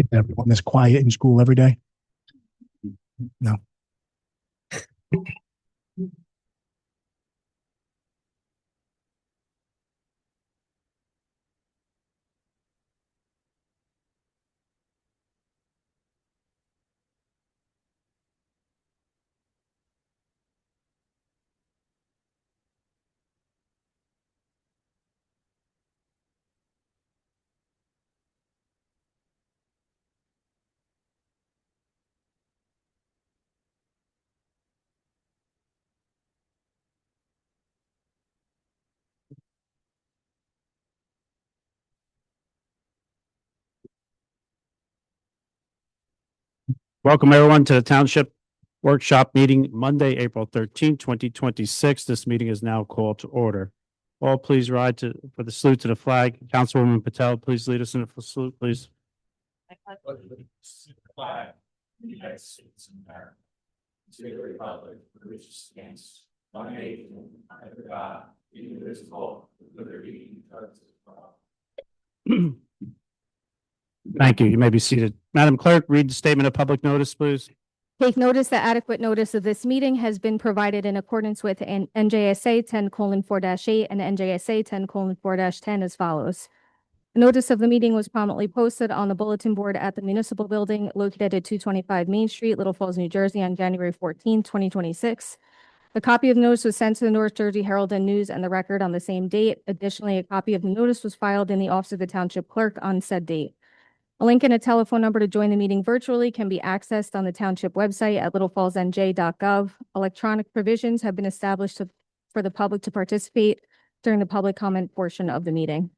think that everyone is quiet in school every day. No. Welcome everyone to the Township Workshop Meeting, Monday, April 13, 2026. This meeting is now called to order. All please rise for the salute to the flag. Councilwoman Patel, please lead us in the salute, please. Flag, the United States of America, to the republic for which it stands, one nation, under God, indivisible, with liberty and justice for all. Thank you. You may be seated. Madam Clerk, read the statement of public notice, please. Take notice that adequate notice of this meeting has been provided in accordance with NJSA 10:4-8 and NJSA 10:4-10 as follows. The notice of the meeting was prominently posted on the bulletin board at the municipal building located at 225 Main Street, Little Falls, New Jersey on January 14, 2026. A copy of the notice was sent to the North Jersey Herald and News and the Record on the same date. Additionally, a copy of the notice was filed in the office of the Township Clerk on said date. A link and a telephone number to join the meeting virtually can be accessed on the Township website at littlefallsnj.gov. Electronic provisions have been established for the public to participate during the public comment portion of the meeting.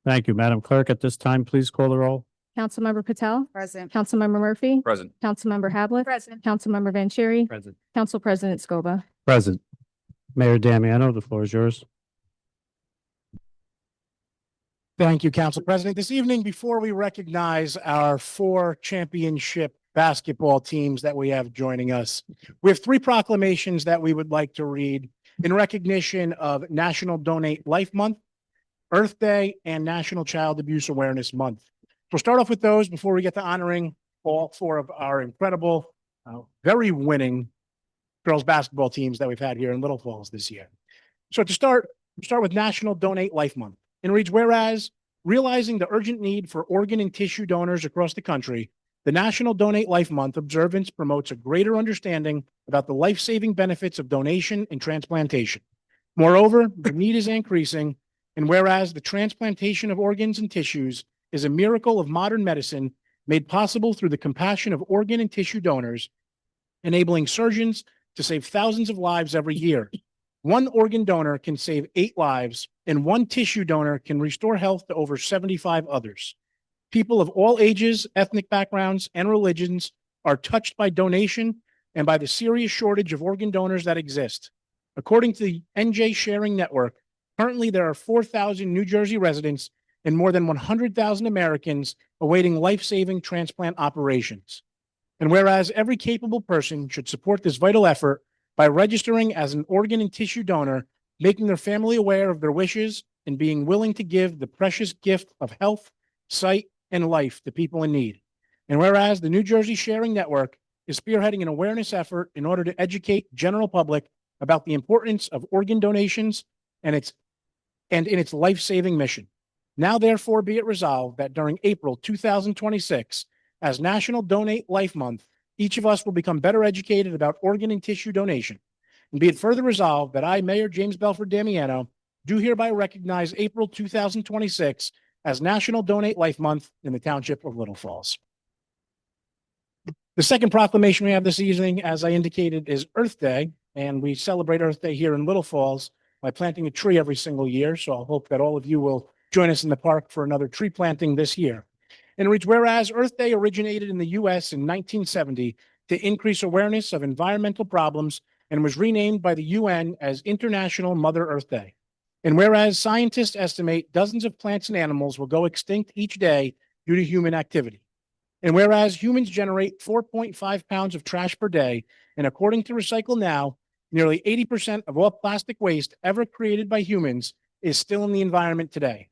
Thank you, Madam Clerk. At this time, please call the roll. Councilmember Patel. Present. Councilmember Murphy. Present. Councilmember Havlet. Present. Councilmember Vanchery. Present. Council President Scoba. Present. Mayor Damiano, the floor is yours. Thank you, Council President. This evening, before we recognize our 4 championship basketball teams that we have joining us, we have 3 proclamations that we would like to read in recognition of National Donate Life Month, Earth Day, and National Child Abuse Awareness Month. We'll start off with those before we get to honoring all 4 of our incredible, very winning girls basketball teams that we've had here in Little Falls this year. So to start with National Donate Life Month. And reads, whereas realizing the urgent need for organ and tissue donors across the country, the National Donate Life Month observance promotes a greater understanding about the life-saving benefits of donation and transplantation. Moreover, the need is increasing, and whereas the transplantation of organs and tissues is a miracle of modern medicine made possible through the compassion of organ and tissue donors, enabling surgeons to save thousands of lives every year. 1 organ donor can save 8 lives, and 1 tissue donor can restore health to over 75 others. People of all ages, ethnic backgrounds, and religions are touched by donation and by the serious shortage of organ donors that exist. According to the NJ Sharing Network, currently there are 4,000 New Jersey residents and more than 100,000 Americans awaiting life-saving transplant operations. And whereas every capable person should support this vital effort by registering as an organ and tissue donor, making their family aware of their wishes, and being willing to give the precious gift of health, sight, and life to people in need. And whereas the New Jersey Sharing Network is spearheading an awareness effort in order to educate general public about the importance of organ donations and in its life-saving mission. Now, therefore, be it resolved that during April 2026, as National Donate Life Month, each of us will become better educated about organ and tissue donation. And be it further resolved that I, Mayor James Belford Damiano, do hereby recognize April 2026 as National Donate Life Month in the Township of Little Falls. The second proclamation we have this evening, as I indicated, is Earth Day, and we celebrate Earth Day here in Little Falls by planting a tree every single year. So I hope that all of you will join us in the park for another tree planting this year. And it reads, whereas Earth Day originated in the U.S. in 1970 to increase awareness of environmental problems and was renamed by the UN as International Mother Earth Day. And whereas scientists estimate dozens of plants and animals will go extinct each day due to human activity. And whereas humans generate 4.5 pounds of trash per day, and according to Recycle Now, nearly 80% of all plastic waste ever created by humans is still in the environment today.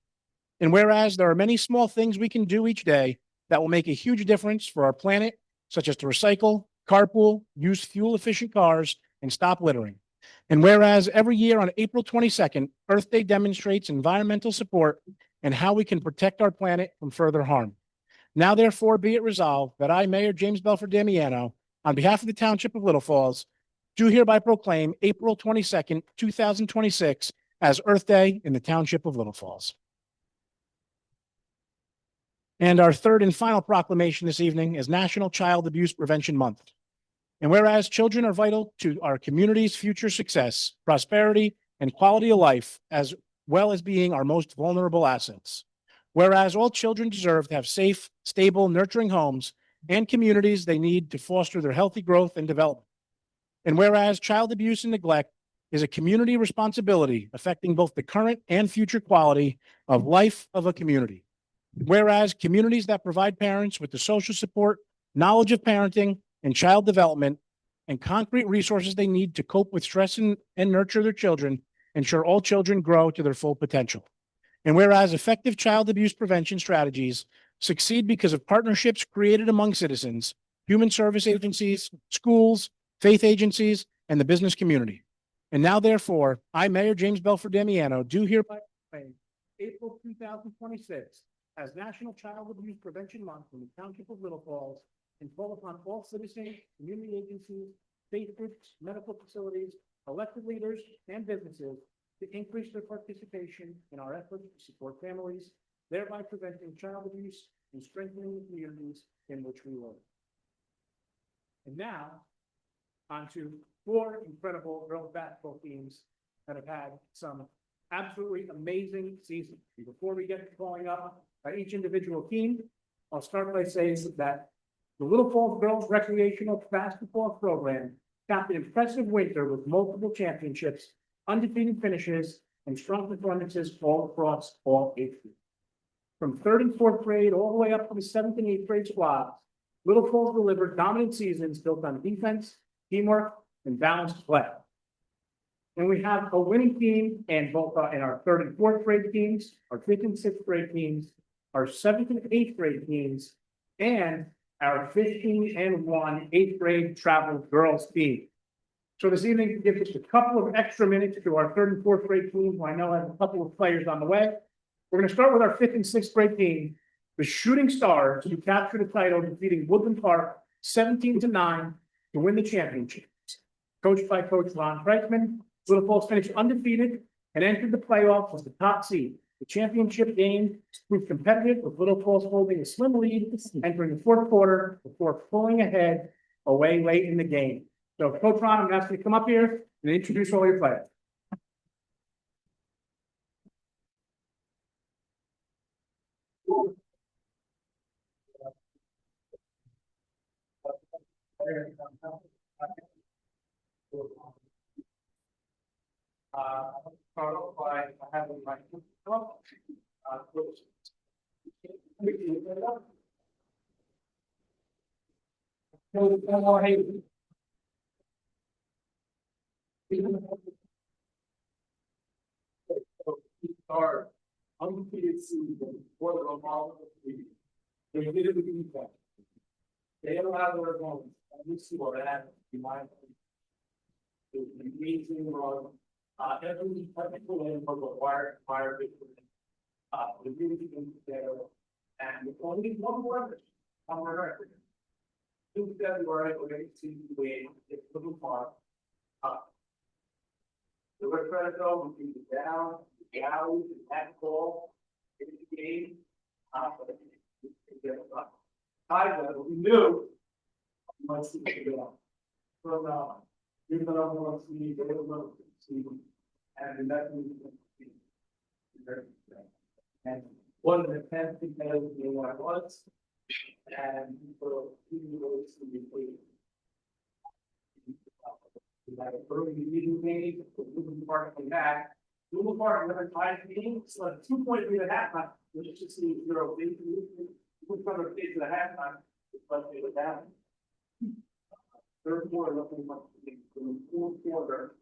And whereas there are many small things we can do each day that will make a huge difference for our planet, such as to recycle, carpool, use fuel-efficient cars, and stop littering. And whereas every year on April 22nd, Earth Day demonstrates environmental support and how we can protect our planet from further harm. Now, therefore, be it resolved that I, Mayor James Belford Damiano, on behalf of the Township of Little Falls, do hereby proclaim April 22nd, 2026 as Earth Day in the Township of Little Falls. And our third and final proclamation this evening is National Child Abuse Prevention Month. And whereas children are vital to our community's future success, prosperity, and quality of life, as well as being our most vulnerable assets. Whereas all children deserve to have safe, stable, nurturing homes and communities they need to foster their healthy growth and development. And whereas child abuse and neglect is a community responsibility affecting both the current and future quality of life of a community. Whereas communities that provide parents with the social support, knowledge of parenting, and child development, and concrete resources they need to cope with stress and nurture their children, ensure all children grow to their full potential. And whereas effective child abuse prevention strategies succeed because of partnerships created among citizens, human service agencies, schools, faith agencies, and the business community. And now, therefore, I, Mayor James Belford Damiano, do hereby proclaim April 2026 as National Child Abuse Prevention Month in the Township of Little Falls, and call upon all citizens, community agencies, faith groups, medical facilities, elected leaders, and businesses to increase their participation in our efforts to support families, thereby preventing child abuse and strengthening the communities in which we live. And now, on to four incredible girls basketball teams that have had some absolutely amazing seasons. Before we get to calling up each individual team, I'll start by saying that the Little Falls Girls Recreational Basketball Program capped an impressive winter with multiple championships, undefeated finishes, and strong performances all across all age groups. From third and fourth grade all the way up to the seventh and eighth grade squads, Little Falls delivered dominant seasons built on defense, teamwork, and balanced play. And we have a winning team in both in our third and fourth grade teams, our fifth and sixth grade teams, our seventh and eighth grade teams, and our 15-1 eighth grade travel girls team. So this evening, to give just a couple of extra minutes to our third and fourth grade team, who I know has a couple of players on the way. We're going to start with our fifth and sixth grade team, the Shooting Stars, who captured the title, defeating Woodland Park 17-9 to win the championship. Coached by Coach Ron Freitzman, Little Falls finished undefeated and entered the playoffs as the top seed. The championship game proved competitive, with Little Falls holding a slim lead entering the fourth quarter before pulling ahead away late in the game. So, Coach Ron, I'm asking you to come up here and introduce all your players. Start off by having my Start undefeated season for the Romano League. They did it with defense. They allowed their opponents, and we saw that in my opinion. It was an amazing run. Every technical in was a fire victory. The really good there. And only one word on the record. In February, we're going to see the win at Little Park. The red credit though would be the down, the alley, the back ball in the game. We knew once we go from even though we see and that and one of the 10 things that was and for like a early meeting game, Little Park coming back. Little Park another tie game, it's like 2.3 at halftime, which is just 0. We're trying to get to the halftime, but they were down. Third quarter, looking like the fourth quarter,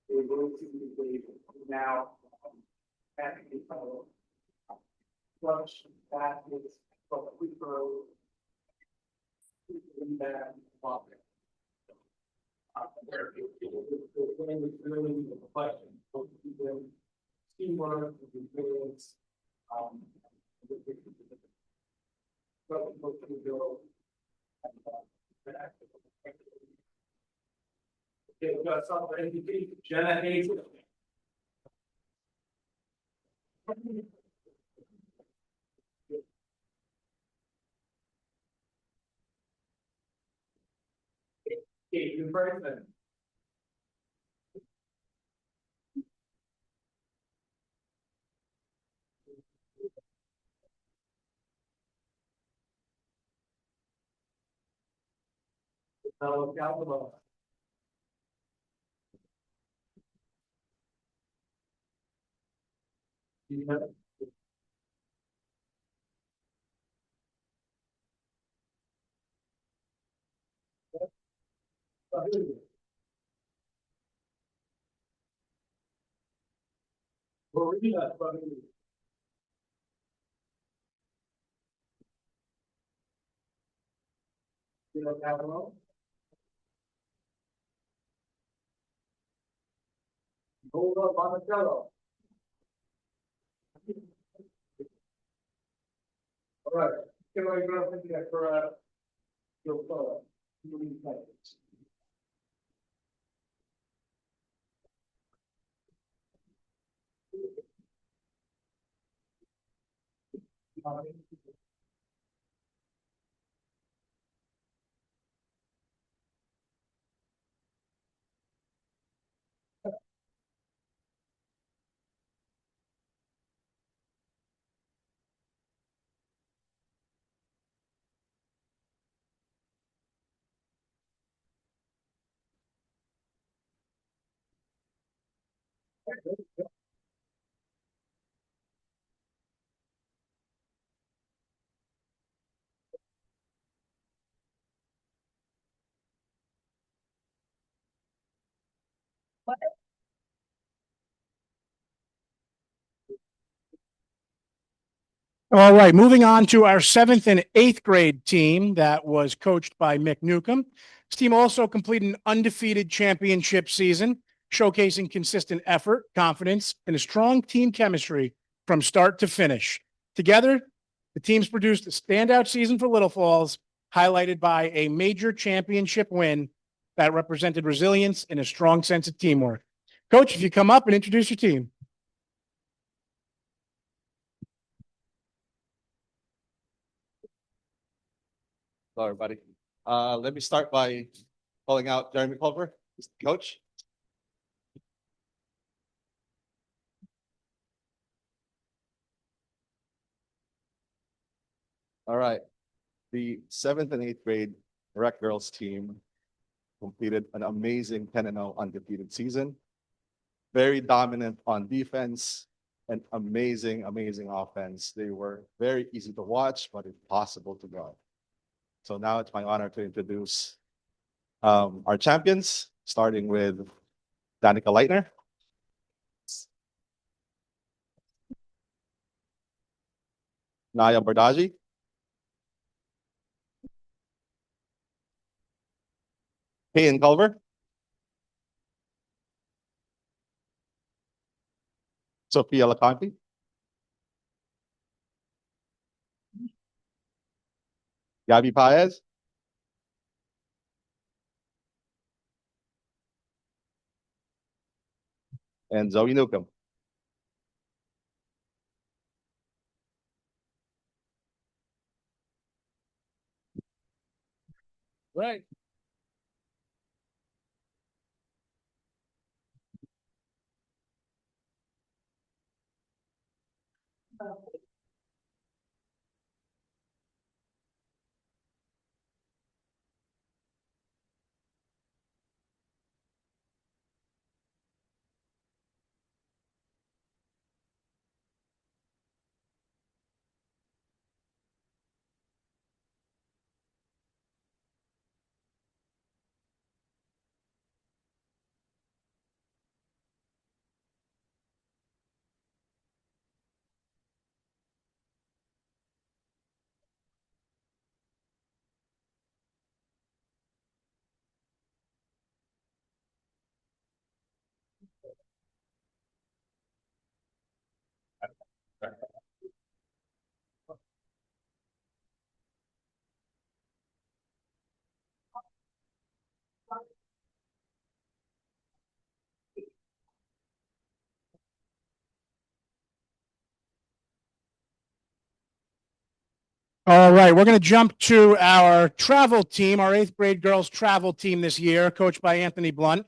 they were going to be now. Clutch baskets Teamwork, resilience, okay, we got some MVP, Jenna Hayes. Kate Bryson. Now, Calvin. Hold up, Monticello. All right, can I go into that for your photo? All right, moving on to our seventh and eighth grade team that was coached by Mick Newcomb. This team also completed an undefeated championship season, showcasing consistent effort, confidence, and a strong team chemistry from start to finish. Together, the teams produced a standout season for Little Falls, highlighted by a major championship win that represented resilience and a strong sense of teamwork. Coach, if you come up and introduce your team. Hello, everybody. Let me start by calling out Jeremy Culver, coach. All right. The seventh and eighth grade rec girls team completed an amazing 10-0 undefeated season. Very dominant on defense and amazing offense. They were very easy to watch, but impossible to guard. So now it's my honor to introduce our champions, starting with Danica Leitner. Naya Bardaji. Payne Culver. Sophia Lacanti. Gabby Paez. And Zoe Newcomb. Right. All right, we're going to jump to our travel team, our eighth grade girls travel team this year, coached by Anthony Blunt,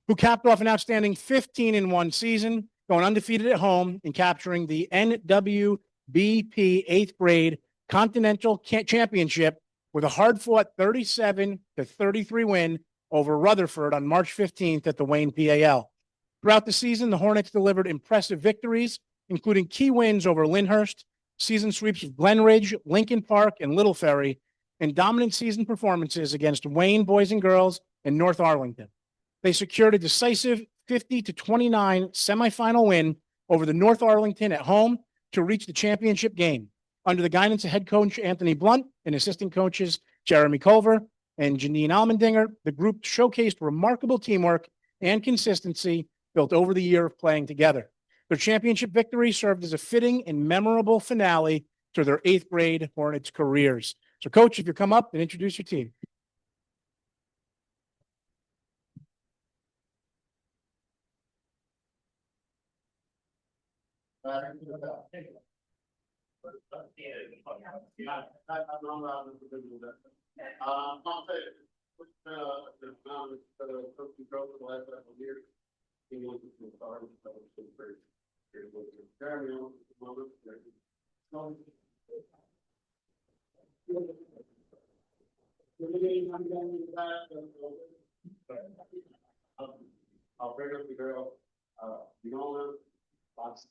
who capped off an outstanding 15-1 season, going undefeated at home and capturing the NWBP eighth grade Continental Championship with a hard-fought 37-33 win over Rutherford on March 15th at the Wayne PAL. Throughout the season, the Hornets delivered impressive victories, including key wins over Lyndhurst, season sweeps of Glen Ridge, Lincoln Park, and Little Ferry, and dominant season performances against Wayne boys and girls and North Arlington. They secured a decisive 50-29 semifinal win over the North Arlington at home to reach the championship game. Under the guidance of head coach Anthony Blunt and assistant coaches Jeremy Culver and Janine Almendinger, the group showcased remarkable teamwork and consistency built over the year of playing together. Their championship victory served as a fitting and memorable finale to their eighth grade Hornets careers. So, Coach, if you come up and introduce your team. I'll bring up the girl, Fiona, Fox.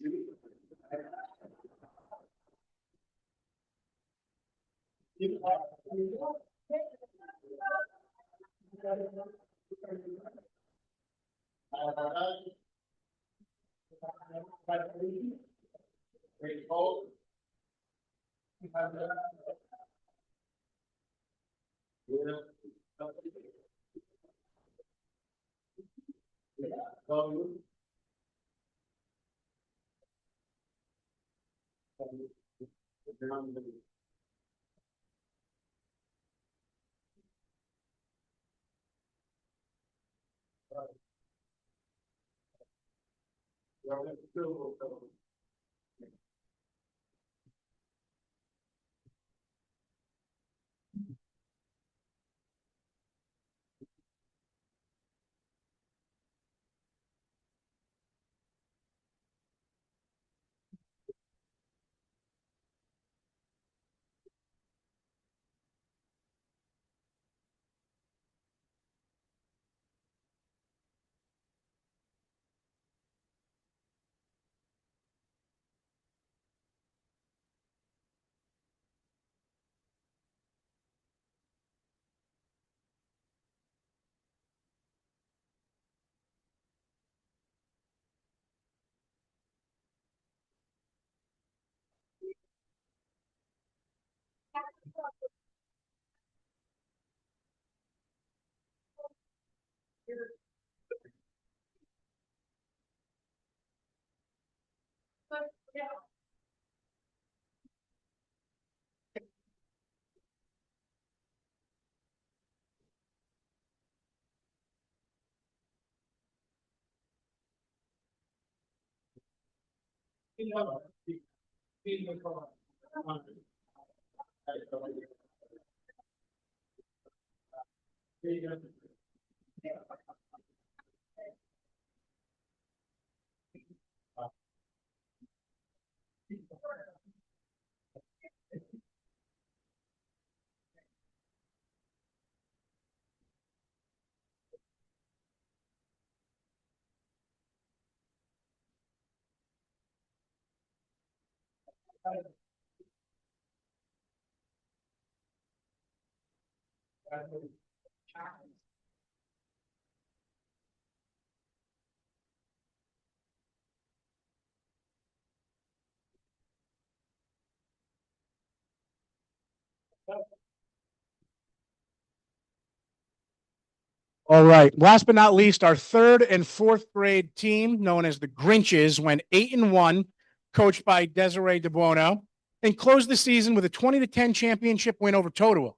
All right. Last but not least, our third and fourth grade team, known as the Grinches, went 8-1, coached by Desiree DeBuono, and closed the season with a 20-10 championship win over Totowa.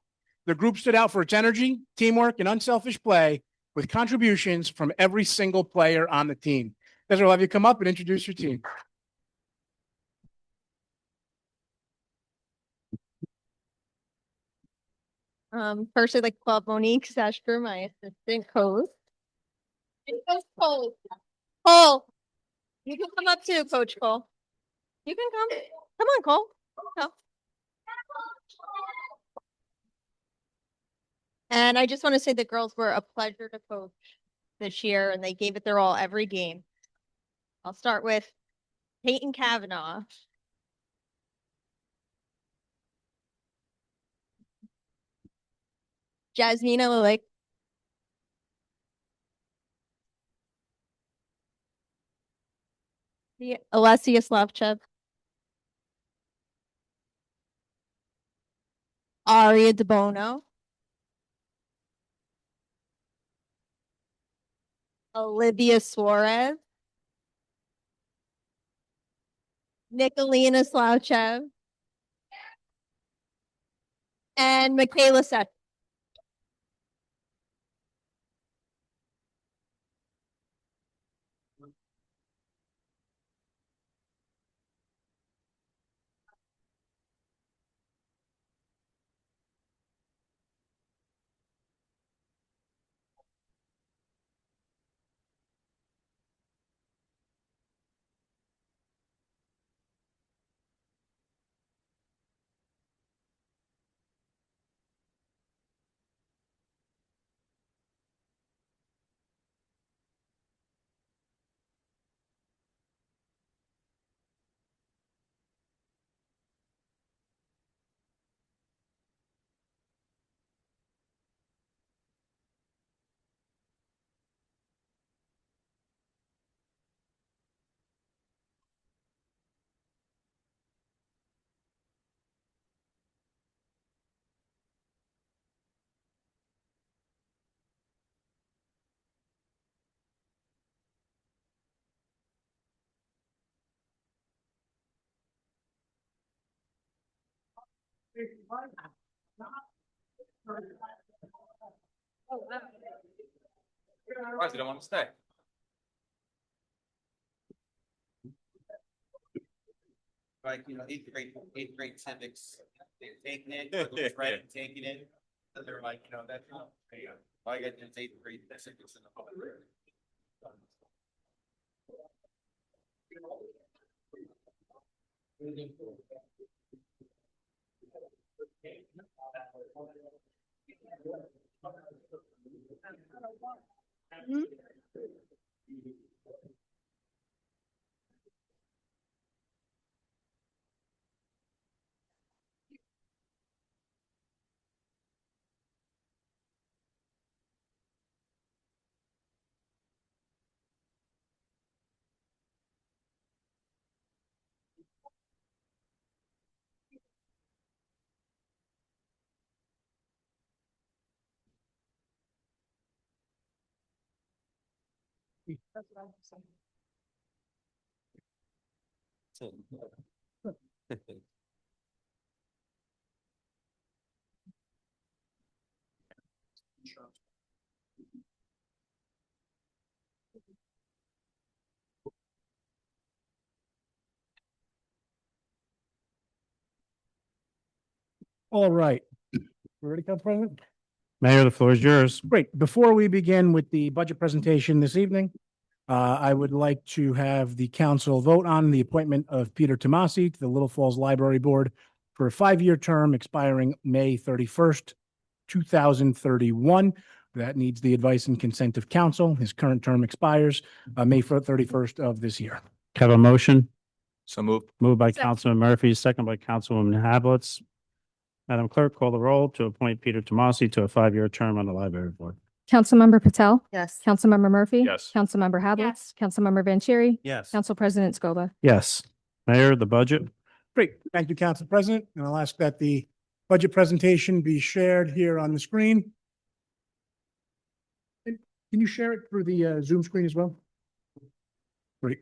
The group stood out for its energy, teamwork, and unselfish play, with contributions from every single player on the team. Desiree, I'll have you come up and introduce your team. First I'd like to call up Monique Sashker, my assistant coach. Coach Cole. Cole, you can come up too, Coach Cole. You can come. Come on, Cole. Come. And I just want to say the girls were a pleasure to coach this year, and they gave it their all every game. I'll start with Peyton Kavanaugh. Jasmina Lilick. Alessia Slavchev. Aria DeBono. Olivia Suarez. Nicolina Slavchev. And Michaela Seth. Why they don't want to stay? Like, eighth grade civics, they're taking it, was right and taking it. And they're like, that's not, I got this eighth grade civics in the public. All right. Ready, Council President? Mayor, the floor is yours. Great. Before we begin with the budget presentation this evening, I would like to have the council vote on the appointment of Peter Tomasi to the Little Falls Library Board for a 5-year term expiring May 31st, 2031. That needs the advice and consent of council. His current term expires May 31st of this year. Have a motion? So moved. Moved by Second. Councilman Murphy, second by Councilwoman Hablitz. Madam Clerk, call the roll to appoint Peter Tomasi to a 5-year term on the library board. Councilmember Patel? Yes. Councilmember Murphy? Yes. Councilmember Hablitz, Yes. Councilmember Vanchery? Yes. Council President Scoba. Yes. Mayor, the budget? Great. Thank you, Council President. And I'll ask that the budget presentation be shared here on the screen. Can you share it through the Zoom screen as well? Great.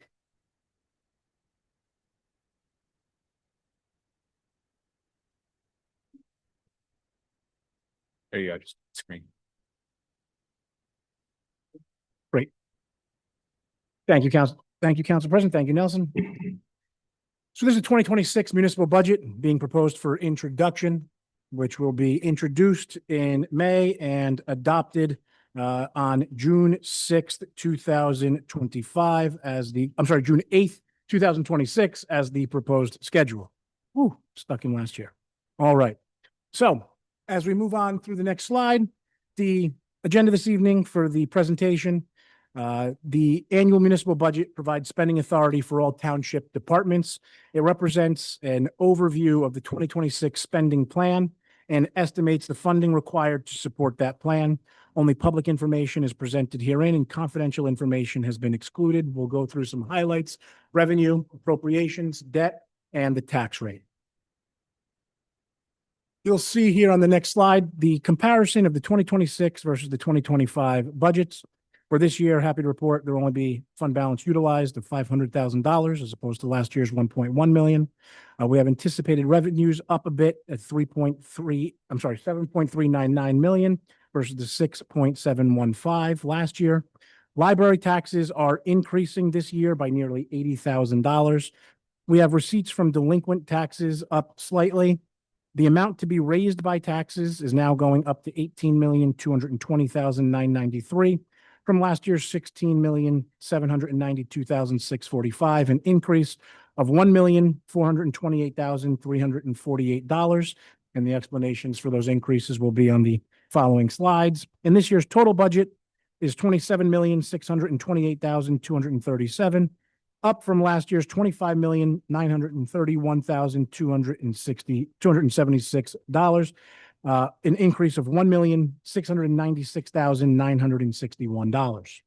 There you go, just screen. Thank you, Council. Thank you, Council President. Thank you, Nelson. So this is 2026 municipal budget being proposed for introduction, which will be introduced in May and adopted on June 6th, 2025 June 8th, 2026 as the proposed schedule. Whew, stuck in last year. All right. So as we move on through the next slide, the agenda this evening for the presentation, the annual municipal budget provides spending authority for all township departments. It represents an overview of the 2026 spending plan and estimates the funding required to support that plan. Only public information is presented herein and confidential information has been excluded. We'll go through some highlights: revenue, appropriations, debt, and the tax rate. You'll see here on the next slide the comparison of the 2026 versus the 2025 budgets. For this year, happy to report there will only be fund balance utilized of $500,000 as opposed to last year's 1.1 million. We have anticipated revenues up a bit at 7.399 million versus the 6.715 last year. Library taxes are increasing this year by nearly $80,000. We have receipts from delinquent taxes up slightly. The amount to be raised by taxes is now going up to 18,220,993 from last year's 16,792,645, an increase of $1,428,348. And the explanations for those increases will be on the following slides. And this year's total budget is 27,628,237. Up from last year's $25,931,276, an increase of $1,696,961.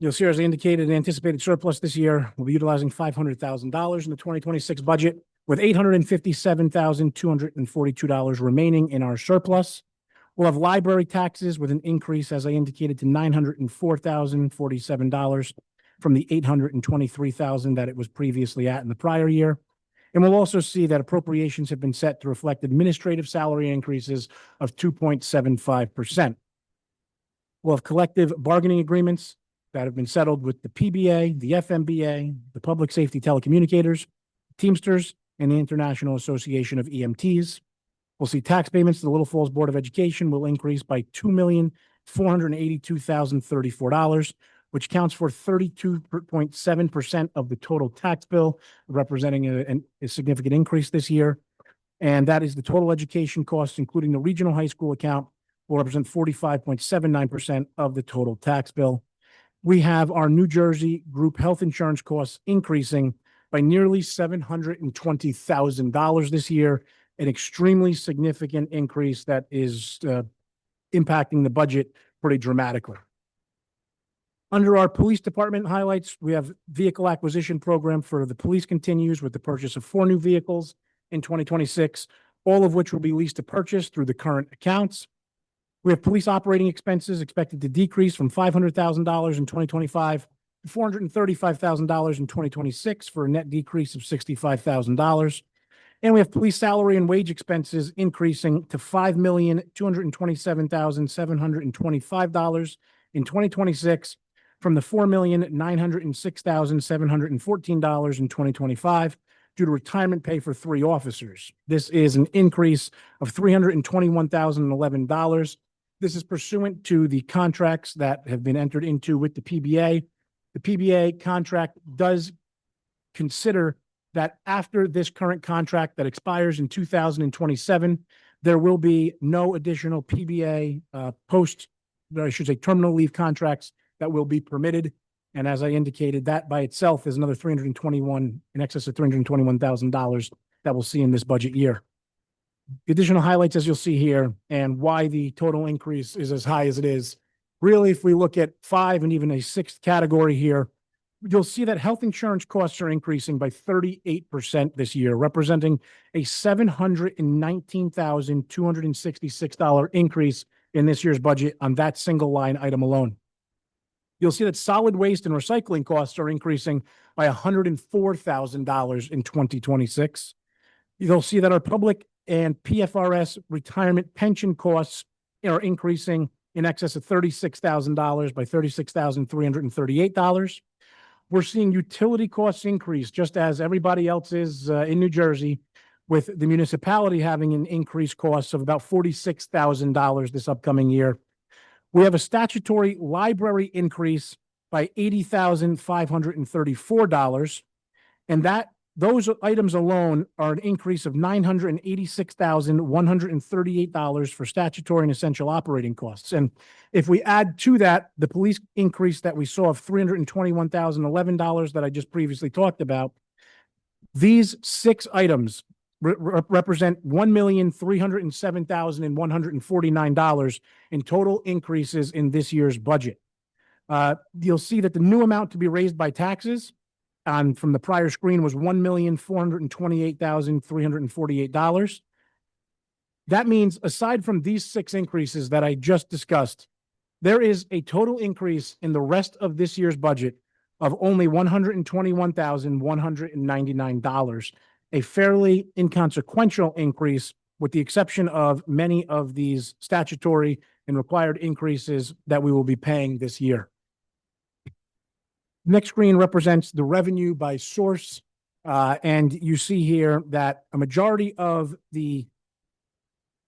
You'll see, as I indicated, an anticipated surplus this year. We'll be utilizing $500,000 in the 2026 budget, with $857,242 remaining in our surplus. We'll have library taxes with an increase, as I indicated, to $904,047 from the $823,000 that it was previously at in the prior year. And we'll also see that appropriations have been set to reflect administrative salary increases of 2.75%. We'll have collective bargaining agreements that have been settled with the PBA, the FMBA, the Public Safety Telecommunicators, Teamsters, and the International Association of EMTs. We'll see tax payments to the Little Falls Board of Education will increase by $2,482,034, which counts for 32.7% of the total tax bill, representing a significant increase this year. And that is the total education costs, including the regional high school account, will represent 45.79% of the total tax bill. We have our New Jersey group health insurance costs increasing by nearly $720,000 this year, an extremely significant increase that is impacting the budget pretty dramatically. Under our police department highlights, we have vehicle acquisition program for the police continues with the purchase of 4 new vehicles in 2026, all of which will be leased to purchase through the current accounts. We have police operating expenses expected to decrease from $500,000 in 2025 to $435,000 in 2026 for a net decrease of $65,000. And we have police salary and wage expenses increasing to $5,227,725 in 2026 from the $4,906,714 in 2025 due to retirement pay for 3 officers. This is an increase of $321,011. This is pursuant to the contracts that have been entered into with the PBA. The PBA contract does consider that after this current contract that expires in 2027, there will be no additional PBA terminal leave contracts that will be permitted. And as I indicated, that by itself is another in excess of $321,000 that we'll see in this budget year. The additional highlights, as you'll see here, and why the total increase is as high as it is. Really, if we look at 5 and even a 6th category here, you'll see that health insurance costs are increasing by 38% this year, representing a $719,266 increase in this year's budget on that single line item alone. You'll see that solid waste and recycling costs are increasing by $104,000 in 2026. You'll see that our public and PFRS retirement pension costs are increasing in excess of $36,000 by $36,338. We're seeing utility costs increase just as everybody else is in New Jersey, with the municipality having an increased cost of about $46,000 this upcoming year. We have a statutory library increase by $80,534, and those items alone are an increase of $986,138 for statutory and essential operating costs. And if we add to that the police increase that we saw of $321,011 that I just previously talked about, these six items represent $1,307,149 in total increases in this year's budget. You'll see that the new amount to be raised by taxes from the prior screen was $1,428,348. That means aside from these six increases that I just discussed, there is a total increase in the rest of this year's budget of only $121,199, a fairly inconsequential increase with the exception of many of these statutory and required increases that we will be paying this year. Next screen represents the revenue by source. And you see here that a majority of the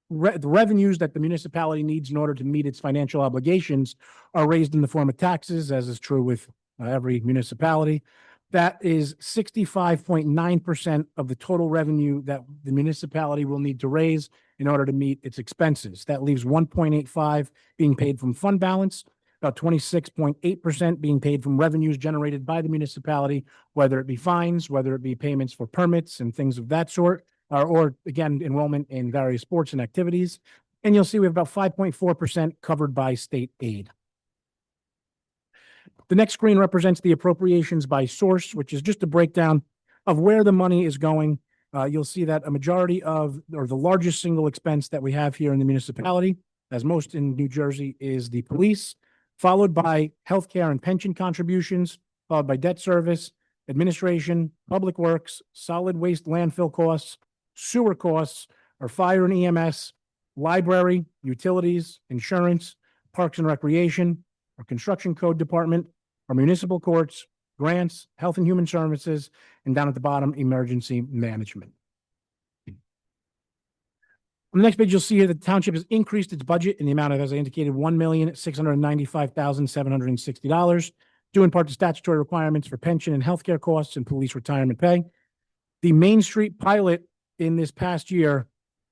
revenues that the municipality needs in order to meet its financial obligations are raised in the form of taxes, as is true with every municipality. That is 65.9% of the total revenue that the municipality will need to raise in order to meet its expenses. That leaves 1.85 being paid from fund balance, about 26.8% being paid from revenues generated by the municipality, whether it be fines, whether it be payments for permits and things of that sort, or again, enrollment in various sports and activities. And you'll see we have about 5.4% covered by state aid. The next screen represents the appropriations by source, which is just a breakdown of where the money is going. You'll see that a majority of, or the largest single expense that we have here in the municipality, as most in New Jersey, is the police, followed by healthcare and pension contributions, followed by debt service, administration, public works, solid waste landfill costs, sewer costs, our fire and EMS, library, utilities, insurance, parks and recreation, our construction code department, our municipal courts, grants, health and human services, and down at the bottom, emergency management. On the next page, you'll see here the township has increased its budget in the amount of, as I indicated, $1,695,760, due in part to statutory requirements for pension and healthcare costs and police retirement pay. The Main Street pilot in this past year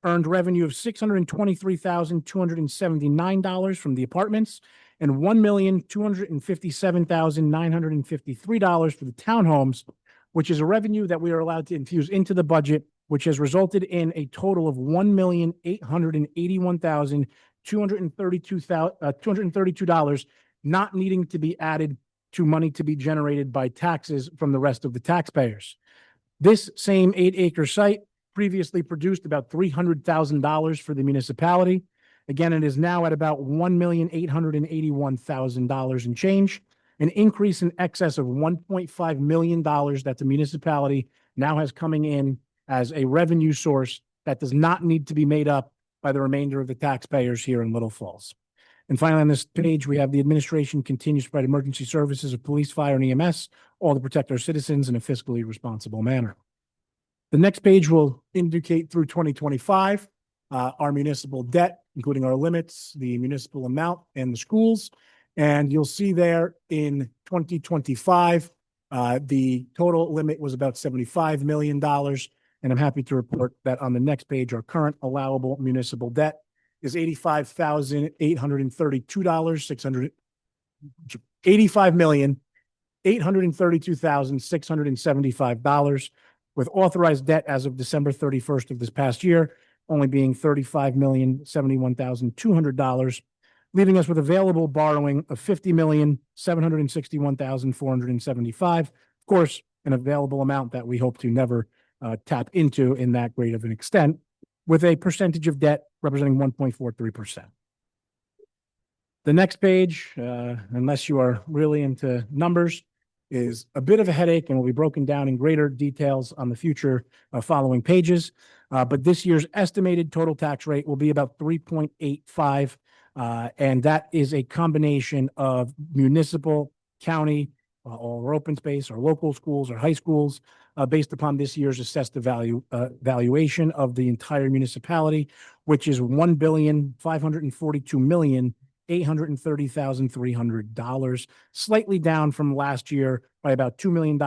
earned revenue of $623,279 from the apartments and $1,257,953 for the townhomes, which is a revenue that we are allowed to infuse into the budget, which has resulted in a total of $1,881,232 not needing to be added to money to be generated by taxes from the rest of the taxpayers. This same 8-acre site previously produced about $300,000 for the municipality. Again, it is now at about $1,881,000 and change, an increase in excess of $1.5 million that the municipality now has coming in as a revenue source that does not need to be made up by the remainder of the taxpayers here in Little Falls. And finally, on this page, we have the administration continues to provide emergency services of police, fire, and EMS, all to protect our citizens in a fiscally responsible manner. The next page will indicate through 2025, our municipal debt, including our limits, the municipal amount, and the schools. And you'll see there in 2025, the total limit was about $75 million. And I'm happy to report that on the next page, our current allowable municipal debt is $85,832,600, $85,832,675, with authorized debt as of December 31st of this past year, only being $35,071,200. leaving us with available borrowing of $50,761,475. Of course, an available amount that we hope to never tap into in that great of an extent, with a percentage of debt representing 1.43%. The next page, unless you are really into numbers, is a bit of a headache and will be broken down in greater details on the future following pages. But this year's estimated total tax rate will be about 3.85. And that is a combination of municipal, county, or open space, or local schools, or high schools, based upon this year's assessed valuation of the entire municipality, which is $1,542,830,300, slightly down from last year by about $2 million,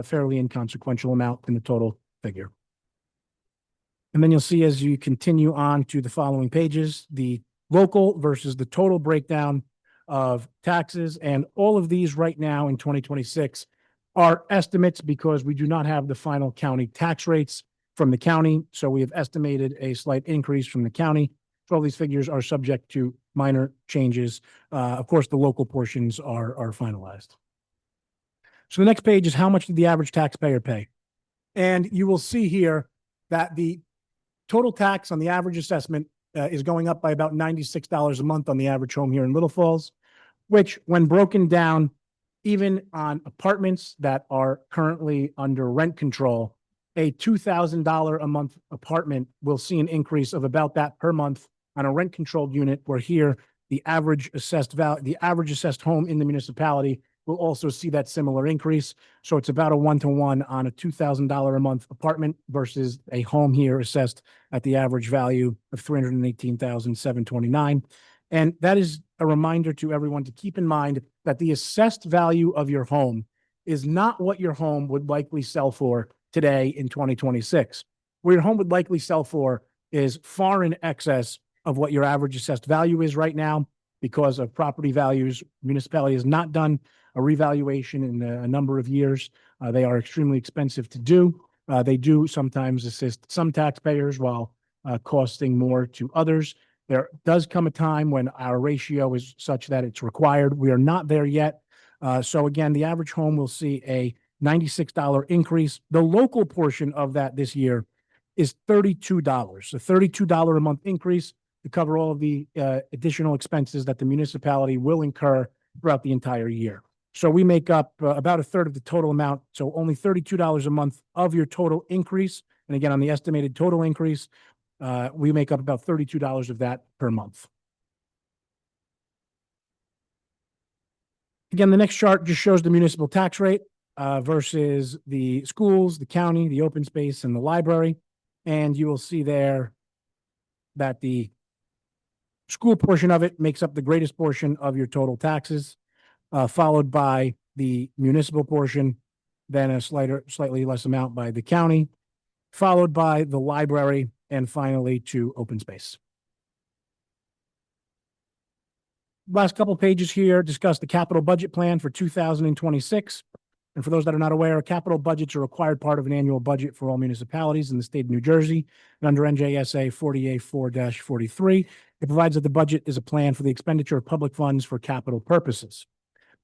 fairly inconsequential amount in the total figure. And then you'll see as you continue on to the following pages, the local versus the total breakdown of taxes. And all of these right now in 2026 are estimates because we do not have the final county tax rates from the county. So we have estimated a slight increase from the county. So all these figures are subject to minor changes. Of course, the local portions are finalized. So the next page is how much did the average taxpayer pay? And you will see here that the total tax on the average assessment is going up by about $96 a month on the average home here in Little Falls, which when broken down, even on apartments that are currently under rent control, a $2,000 a month apartment will see an increase of about that per month on a rent controlled unit, where here the average assessed home in the municipality will also see that similar increase. So it's about a 1-to-1 on a $2,000 a month apartment versus a home here assessed at the average value of $318,729. And that is a reminder to everyone to keep in mind that the assessed value of your home is not what your home would likely sell for today in 2026. What your home would likely sell for is far in excess of what your average assessed value is right now because of property values. Municipality has not done a revaluation in a number of years. They are extremely expensive to do. They do sometimes assist some taxpayers while costing more to others. There does come a time when our ratio is such that it's required. We are not there yet. So again, the average home will see a $96 increase. The local portion of that this year is $32. So $32 a month increase to cover all of the additional expenses that the municipality will incur throughout the entire year. So we make up about a third of the total amount. So only $32 a month of your total increase. And again, on the estimated total increase, we make up about $32 of that per month. Again, the next chart just shows the municipal tax rate versus the schools, the county, the open space, and the library. And you will see there that the school portion of it makes up the greatest portion of your total taxes, followed by the municipal portion, then a slightly less amount by the county, followed by the library, and finally to open space. Last couple pages here discuss the capital budget plan for 2026. And for those that are not aware, capital budgets are a required part of an annual budget for all municipalities in the state of New Jersey. And under NJSA 48-4-43, it provides that the budget is a plan for the expenditure of public funds for capital purposes.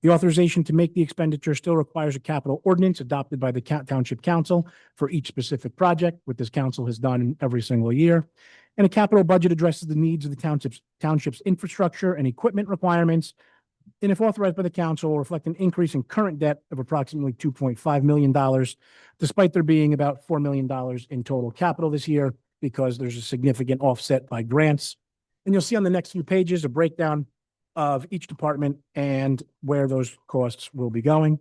The authorization to make the expenditure still requires a capital ordinance adopted by the Township Council for each specific project, what this council has done every single year. And a capital budget addresses the needs of the township's infrastructure and equipment requirements. And if authorized by the council, will reflect an increase in current debt of approximately $2.5 million, despite there being about $4 million in total capital this year, because there's a significant offset by grants. And you'll see on the next few pages a breakdown of each department and where those costs will be going.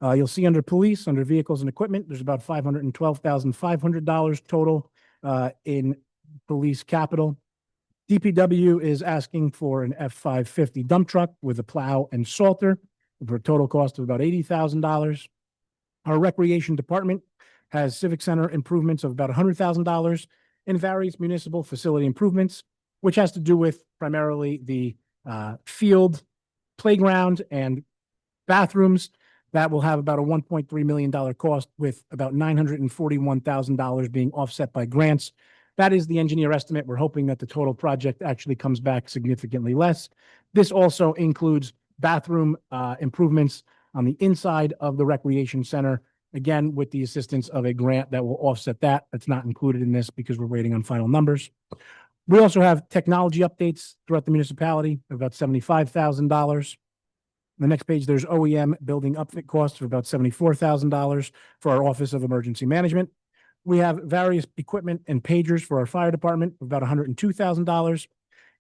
You'll see under police, under vehicles and equipment, there's about $512,500 total in police capital. DPW is asking for an F-550 dump truck with a plow and salter for a total cost of about $80,000. Our recreation department has civic center improvements of about $100,000 and various municipal facility improvements, which has to do with primarily the field, playground, and bathrooms. That will have about a $1.3 million cost, with about $941,000 being offset by grants. That is the engineer estimate. We're hoping that the total project actually comes back significantly less. This also includes bathroom improvements on the inside of the recreation center, again, with the assistance of a grant that will offset that. That's not included in this because we're waiting on final numbers. We also have technology updates throughout the municipality of about $75,000. The next page, there's OEM building upfit costs of about $74,000 for our Office of Emergency Management. We have various equipment and pagers for our fire department of about $102,000.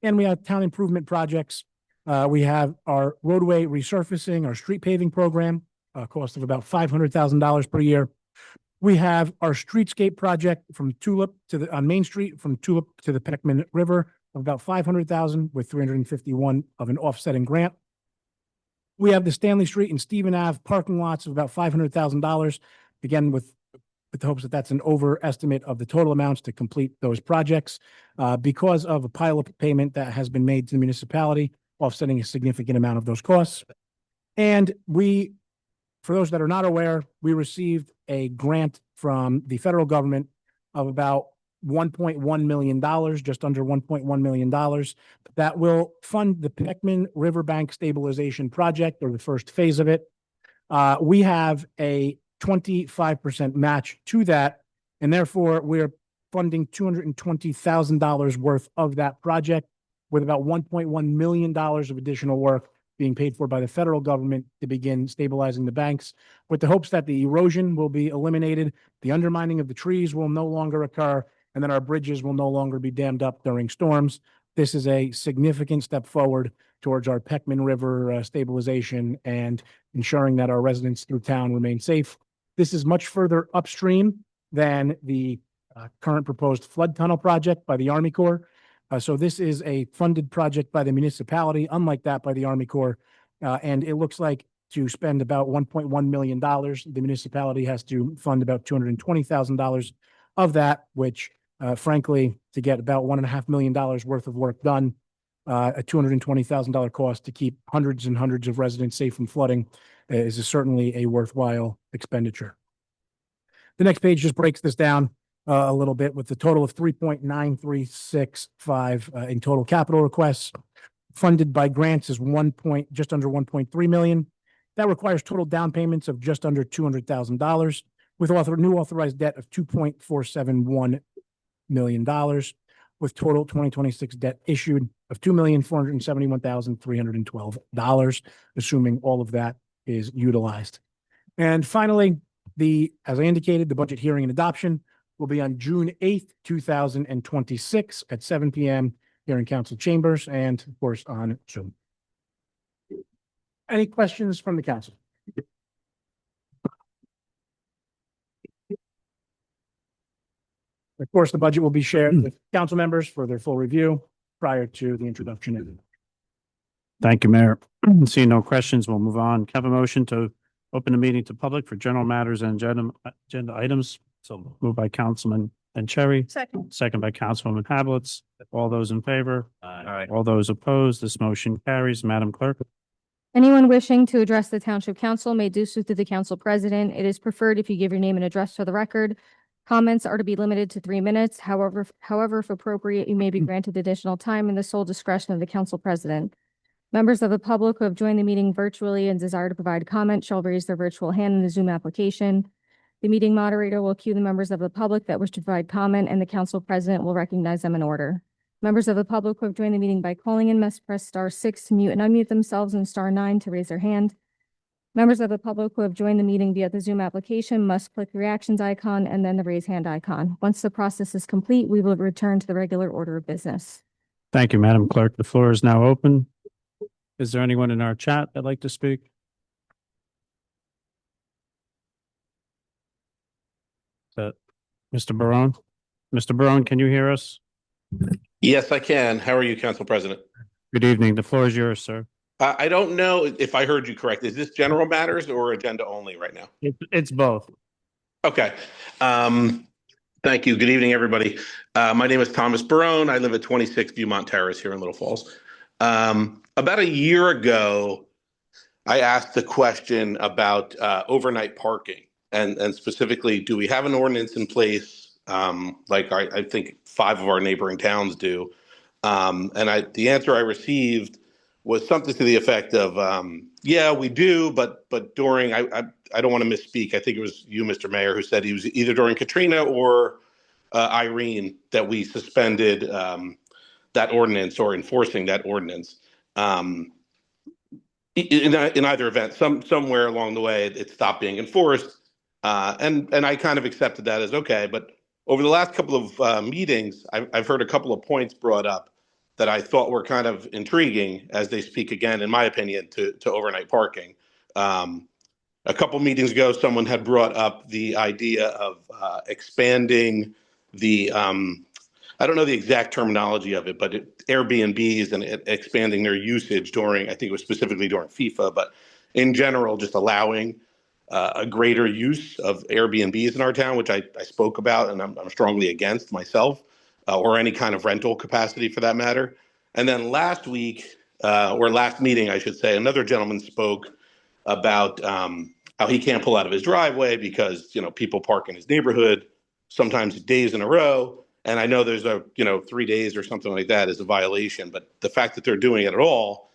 And we have town improvement projects. We have our roadway resurfacing, our street paving program, a cost of about $500,000 per year. We have our streetscape project from Tulip on Main Street, from Tulip to the Peckman River of about $500,000 with $351 of an offsetting grant. We have the Stanley Street and Stephen Ave parking lots of about $500,000, again, with the hopes that that's an overestimate of the total amounts to complete those projects because of a pilot payment that has been made to the municipality, offsetting a significant amount of those costs. And for those that are not aware, we received a grant from the federal government of about $1.1 million, just under $1.1 million, that will fund the Peckman Riverbank Stabilization Project, or the first phase of it. We have a 25% match to that, and therefore we're funding $220,000 worth of that project, with about $1.1 million of additional work being paid for by the federal government to begin stabilizing the banks, with the hopes that the erosion will be eliminated, the undermining of the trees will no longer occur, and then our bridges will no longer be dammed up during storms. This is a significant step forward towards our Peckman River stabilization and ensuring that our residents through town remain safe. This is much further upstream than the current proposed flood tunnel project by the Army Corps. So this is a funded project by the municipality, unlike that by the Army Corps. And it looks like to spend about $1.1 million, the municipality has to fund about $220,000 of that, which frankly, to get about $1.5 million worth of work done, a $220,000 cost to keep hundreds and hundreds of residents safe from flooding is certainly a worthwhile expenditure. The next page just breaks this down a little bit with the total of 3.9365 in total capital requests. Funded by grants is just under 1.3 million. That requires total down payments of just under $200,000 with new authorized debt of $2.471 million, with total 2026 debt issued of $2,471,312, assuming all of that is utilized. And finally, as I indicated, the budget hearing and adoption will be on June 8th, 2026 at 7 p.m. here in council chambers and of course on Zoom. Any questions from the council? Of course, the budget will be shared with council members for their full review prior to the introduction. Thank you, Mayor. Seeing no questions, we'll move on. Can I have a motion to open the meeting to public for general matters and agenda items? So moved by Councilman Cherry, second by Councilwoman Hablitz. All those in favor? Aye. All those opposed? This motion carries. Madam Clerk. Anyone wishing to address the Township Council may do so through the Council President. It is preferred if you give your name and address for the record. Comments are to be limited to 3 minutes. However, if appropriate, you may be granted additional time in the sole discretion of the Council President. Members of the public who have joined the meeting virtually and desire to provide comment shall raise their virtual hand in the Zoom application. The meeting moderator will cue the members of the public that wish to provide comment, and the Council President will recognize them in order. Members of the public who have joined the meeting by calling in must press *6 to mute and unmute themselves and *9 to raise their hand. Members of the public who have joined the meeting via the Zoom application must click the reactions icon and then the raise hand icon. Once the process is complete, we will return to the regular order of business. Thank you, Madam Clerk. The floor is now open. Is there anyone in our chat that'd like to speak? Mr. Barone? Mr. Barone, can you hear us? Yes, I can. How are you, Council President? Good evening. The floor is yours, sir. I don't know if I heard you correct. Is this general matters or agenda only right now? It's both. Okay. Thank you. Good evening, everybody. My name is Thomas Barone. I live at 26 Viewmont Terrace here in Little Falls. About a year ago, I asked the question about overnight parking and specifically, do we have an ordinance in place like I think 5 of our neighboring towns do. The answer I received was something to the effect of, yeah, we do, but during, I don't want to misspeak. I think it was you, Mr. Mayor, who said he was either during Katrina or Irene that we suspended that ordinance or enforcing that ordinance. In either event, somewhere along the way, it stopped being enforced, and I kind of accepted that as okay. But over the last couple of meetings, I've heard a couple of points brought up that I thought were kind of intriguing as they speak again, in my opinion, to overnight parking. A couple meetings ago, someone had brought up the idea of expanding the I don't know the exact terminology of it, but Airbnbs and expanding their usage during, I think it was specifically during FIFA, but in general, just allowing a greater use of Airbnbs in our town, which I spoke about and I'm strongly against myself, or any kind of rental capacity for that matter. And then last week, or last meeting, I should say, another gentleman spoke about how he can't pull out of his driveway because, people park in his neighborhood, sometimes days in a row. And I know there's 3 days or something like that is a violation, but the fact that they're doing it at all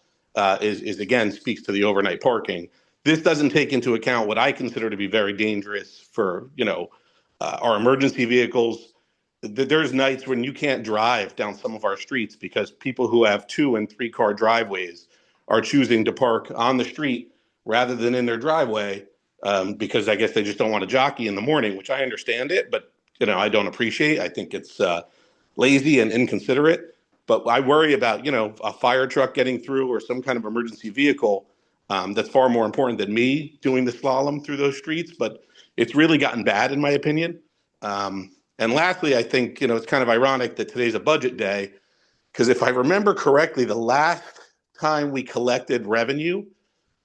is again speaks to the overnight parking. This doesn't take into account what I consider to be very dangerous for, our emergency vehicles. There's nights when you can't drive down some of our streets because people who have 2 and 3 car driveways are choosing to park on the street rather than in their driveway, because I guess they just don't want to jockey in the morning, which I understand it, but I don't appreciate. I think it's lazy and inconsiderate. But I worry about a fire truck getting through or some kind of emergency vehicle. That's far more important than me doing the slalom through those streets. But it's really gotten bad, in my opinion. And lastly, I think it's kind of ironic that today's a budget day, because if I remember correctly, the last time we collected revenue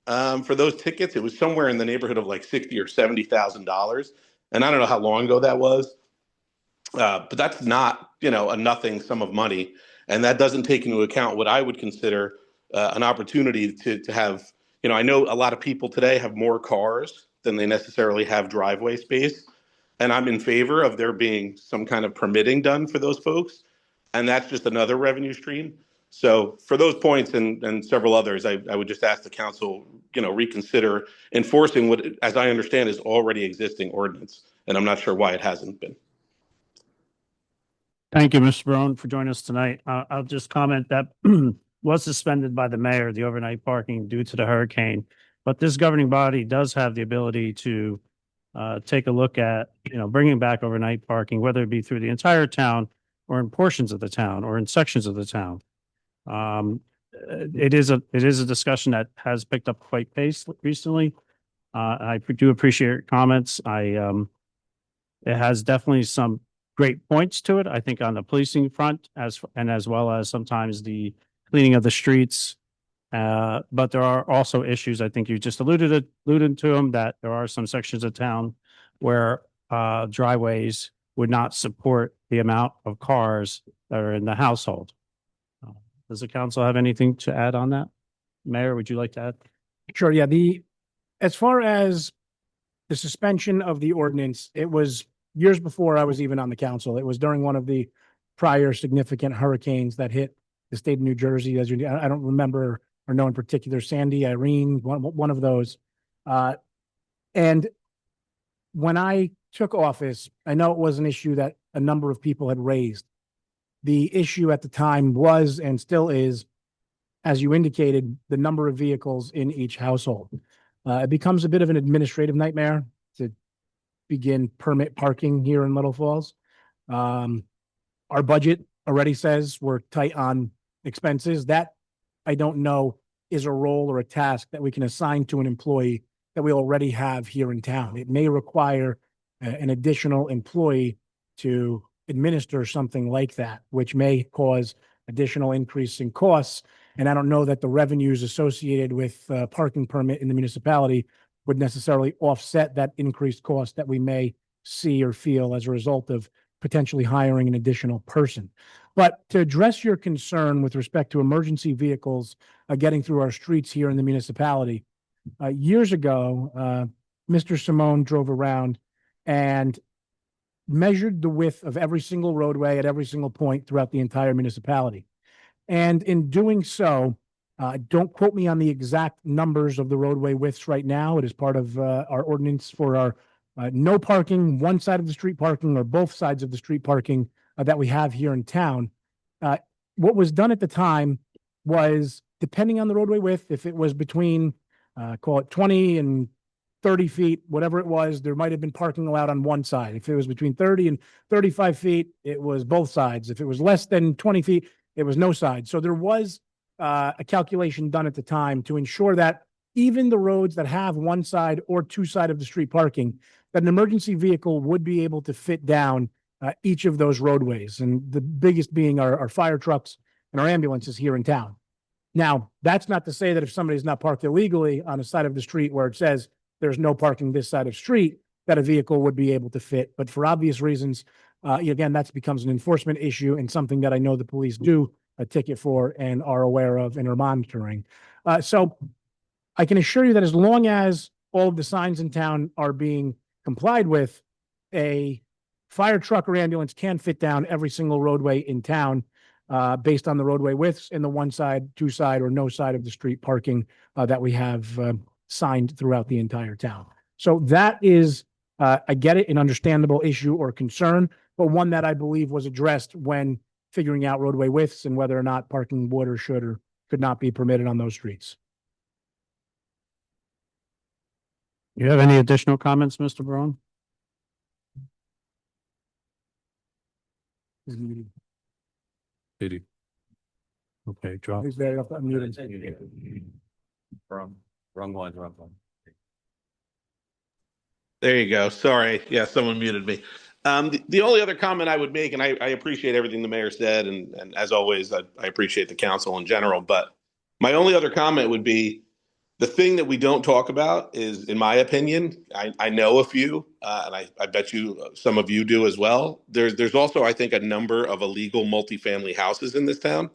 for those tickets, it was somewhere in the neighborhood of like $60,000 or $70,000, and I don't know how long ago that was, but that's not a nothing sum of money, and that doesn't take into account what I would consider an opportunity to have. I know a lot of people today have more cars than they necessarily have driveway space, and I'm in favor of there being some kind of permitting done for those folks, and that's just another revenue stream. So for those points and several others, I would just ask the council, reconsider enforcing what, as I understand, is already existing ordinance, and I'm not sure why it hasn't been. Thank you, Mr. Barone, for joining us tonight. I'll just comment that was suspended by the mayor, the overnight parking due to the hurricane. But this governing body does have the ability to take a look at, bringing back overnight parking, whether it be through the entire town or in portions of the town or in sections of the town. It is a discussion that has picked up quite pace recently. I do appreciate your comments. It has definitely some great points to it. I think on the policing front, as well as sometimes the cleaning of the streets. But there are also issues. I think you just alluded to them, that there are some sections of town where driveways would not support the amount of cars that are in the household. Does the council have anything to add on that? Mayor, would you like to add? Sure. Yeah. As far as the suspension of the ordinance, it was years before I was even on the council. It was during one of the prior significant hurricanes that hit the state of New Jersey. I don't remember or know in particular, Sandy, Irene, one of those. And when I took office, I know it was an issue that a number of people had raised. The issue at the time was, and still is, as you indicated, the number of vehicles in each household. It becomes a bit of an administrative nightmare to begin permit parking here in Little Falls. Our budget already says we're tight on expenses. That, I don't know, is a role or a task that we can assign to an employee that we already have here in town. It may require an additional employee to administer something like that, which may cause additional increase in costs. And I don't know that the revenues associated with parking permit in the municipality would necessarily offset that increased cost that we may see or feel as a result of potentially hiring an additional person. But to address your concern with respect to emergency vehicles getting through our streets here in the municipality, years ago, Mr. Simone drove around and measured the width of every single roadway at every single point throughout the entire municipality. And in doing so, don't quote me on the exact numbers of the roadway widths right now. It is part of our ordinance for our no parking, one side of the street parking or both sides of the street parking that we have here in town. What was done at the time was, depending on the roadway width, if it was between, call it 20 and 30 feet, whatever it was, there might have been parking allowed on one side. If it was between 30 and 35 feet, it was both sides. If it was less than 20 feet, it was no side. So there was a calculation done at the time to ensure that even the roads that have one side or two side of the street parking, that an emergency vehicle would be able to fit down each of those roadways. And the biggest being our fire trucks and our ambulances here in town. Now, that's not to say that if somebody's not parked illegally on a side of the street where it says there's no parking this side of street, that a vehicle would be able to fit. But for obvious reasons, again, that becomes an enforcement issue and something that I know the police do a ticket for and are aware of and are monitoring. So I can assure you that as long as all of the signs in town are being complied with, a fire truck or ambulance can fit down every single roadway in town based on the roadway widths and the one side, two side, or no side of the street parking that we have signed throughout the entire town. So that is, I get it, an understandable issue or concern, but one that I believe was addressed when figuring out roadway widths and whether or not parking would or should or could not be permitted on those streets. You have any additional comments, Mr. Barone? He's muted. Okay, drop. He's very muted. Wrong one, wrong one. There you go. Sorry. Yeah, someone muted me. The only other comment I would make, and I appreciate everything the mayor said, and as always, I appreciate the council in general, but my only other comment would be the thing that we don't talk about is, in my opinion, I know a few, and I bet you some of you do as well. There's also, I think, a number of illegal multifamily houses in this town.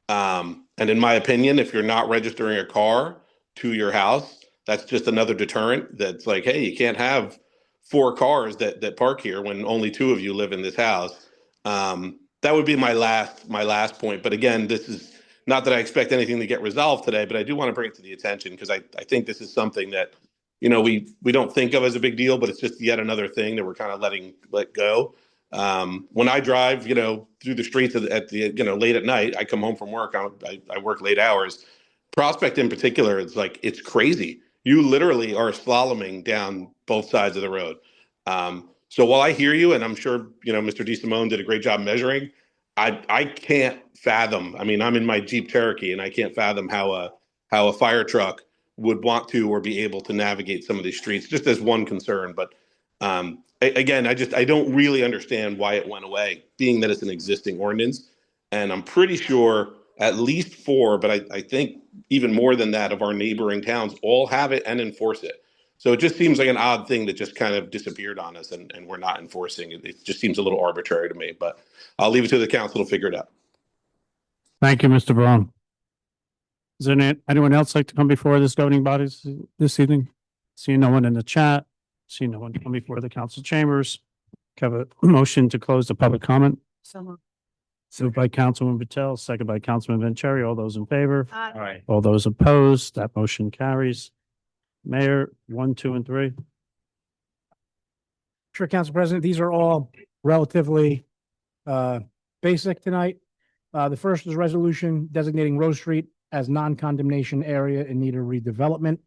And in my opinion, if you're not registering a car to your house, that's just another deterrent that's like, hey, you can't have 4 cars that park here when only 2 of you live in this house. That would be my last point. But again, this is not that I expect anything to get resolved today, but I do want to bring it to the attention because I think this is something that, you know, we don't think of as a big deal, but it's just yet another thing that we're kind of let go. When I drive, you know, through the streets at the, you know, late at night, I come home from work, I work late hours. Prospect in particular, it's like, it's crazy. You literally are slaloming down both sides of the road. So while I hear you, and I'm sure, you know, Mr. DeSimone did a great job measuring, I can't fathom. I mean, I'm in my Jeep Cherokee and I can't fathom how a fire truck would want to or be able to navigate some of these streets, just as one concern. But again, I don't really understand why it went away, being that it's an existing ordinance. And I'm pretty sure at least 4, but I think even more than that, of our neighboring towns all have it and enforce it. So it just seems like an odd thing that just kind of disappeared on us and we're not enforcing it. It just seems a little arbitrary to me, but I'll leave it to the council to figure it out. Thank you, Mr. Barone. Is there anyone else like to come before this governing bodies this evening? See no one in the chat. See no one come before the council chambers. Have a motion to close the public comment. Moved by Councilman Patel, second by Councilman Vanchery. All those in favor? Aye. All those opposed? That motion carries. Mayor, 1, 2, and 3. Sure, Council President, these are all relatively basic tonight. The first is resolution designating Rose Street as non-condemnation area in need of redevelopment.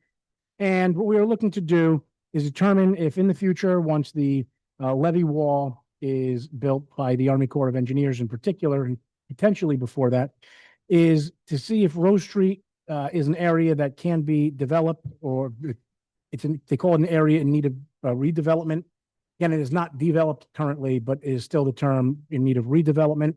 And what we are looking to do is determine if in the future, once the levee wall is built by the Army Corps of Engineers in particular, and potentially before that, is to see if Rose Street is an area that can be developed, or they call it an area in need of redevelopment. Again, it is not developed currently, but is still the term in need of redevelopment.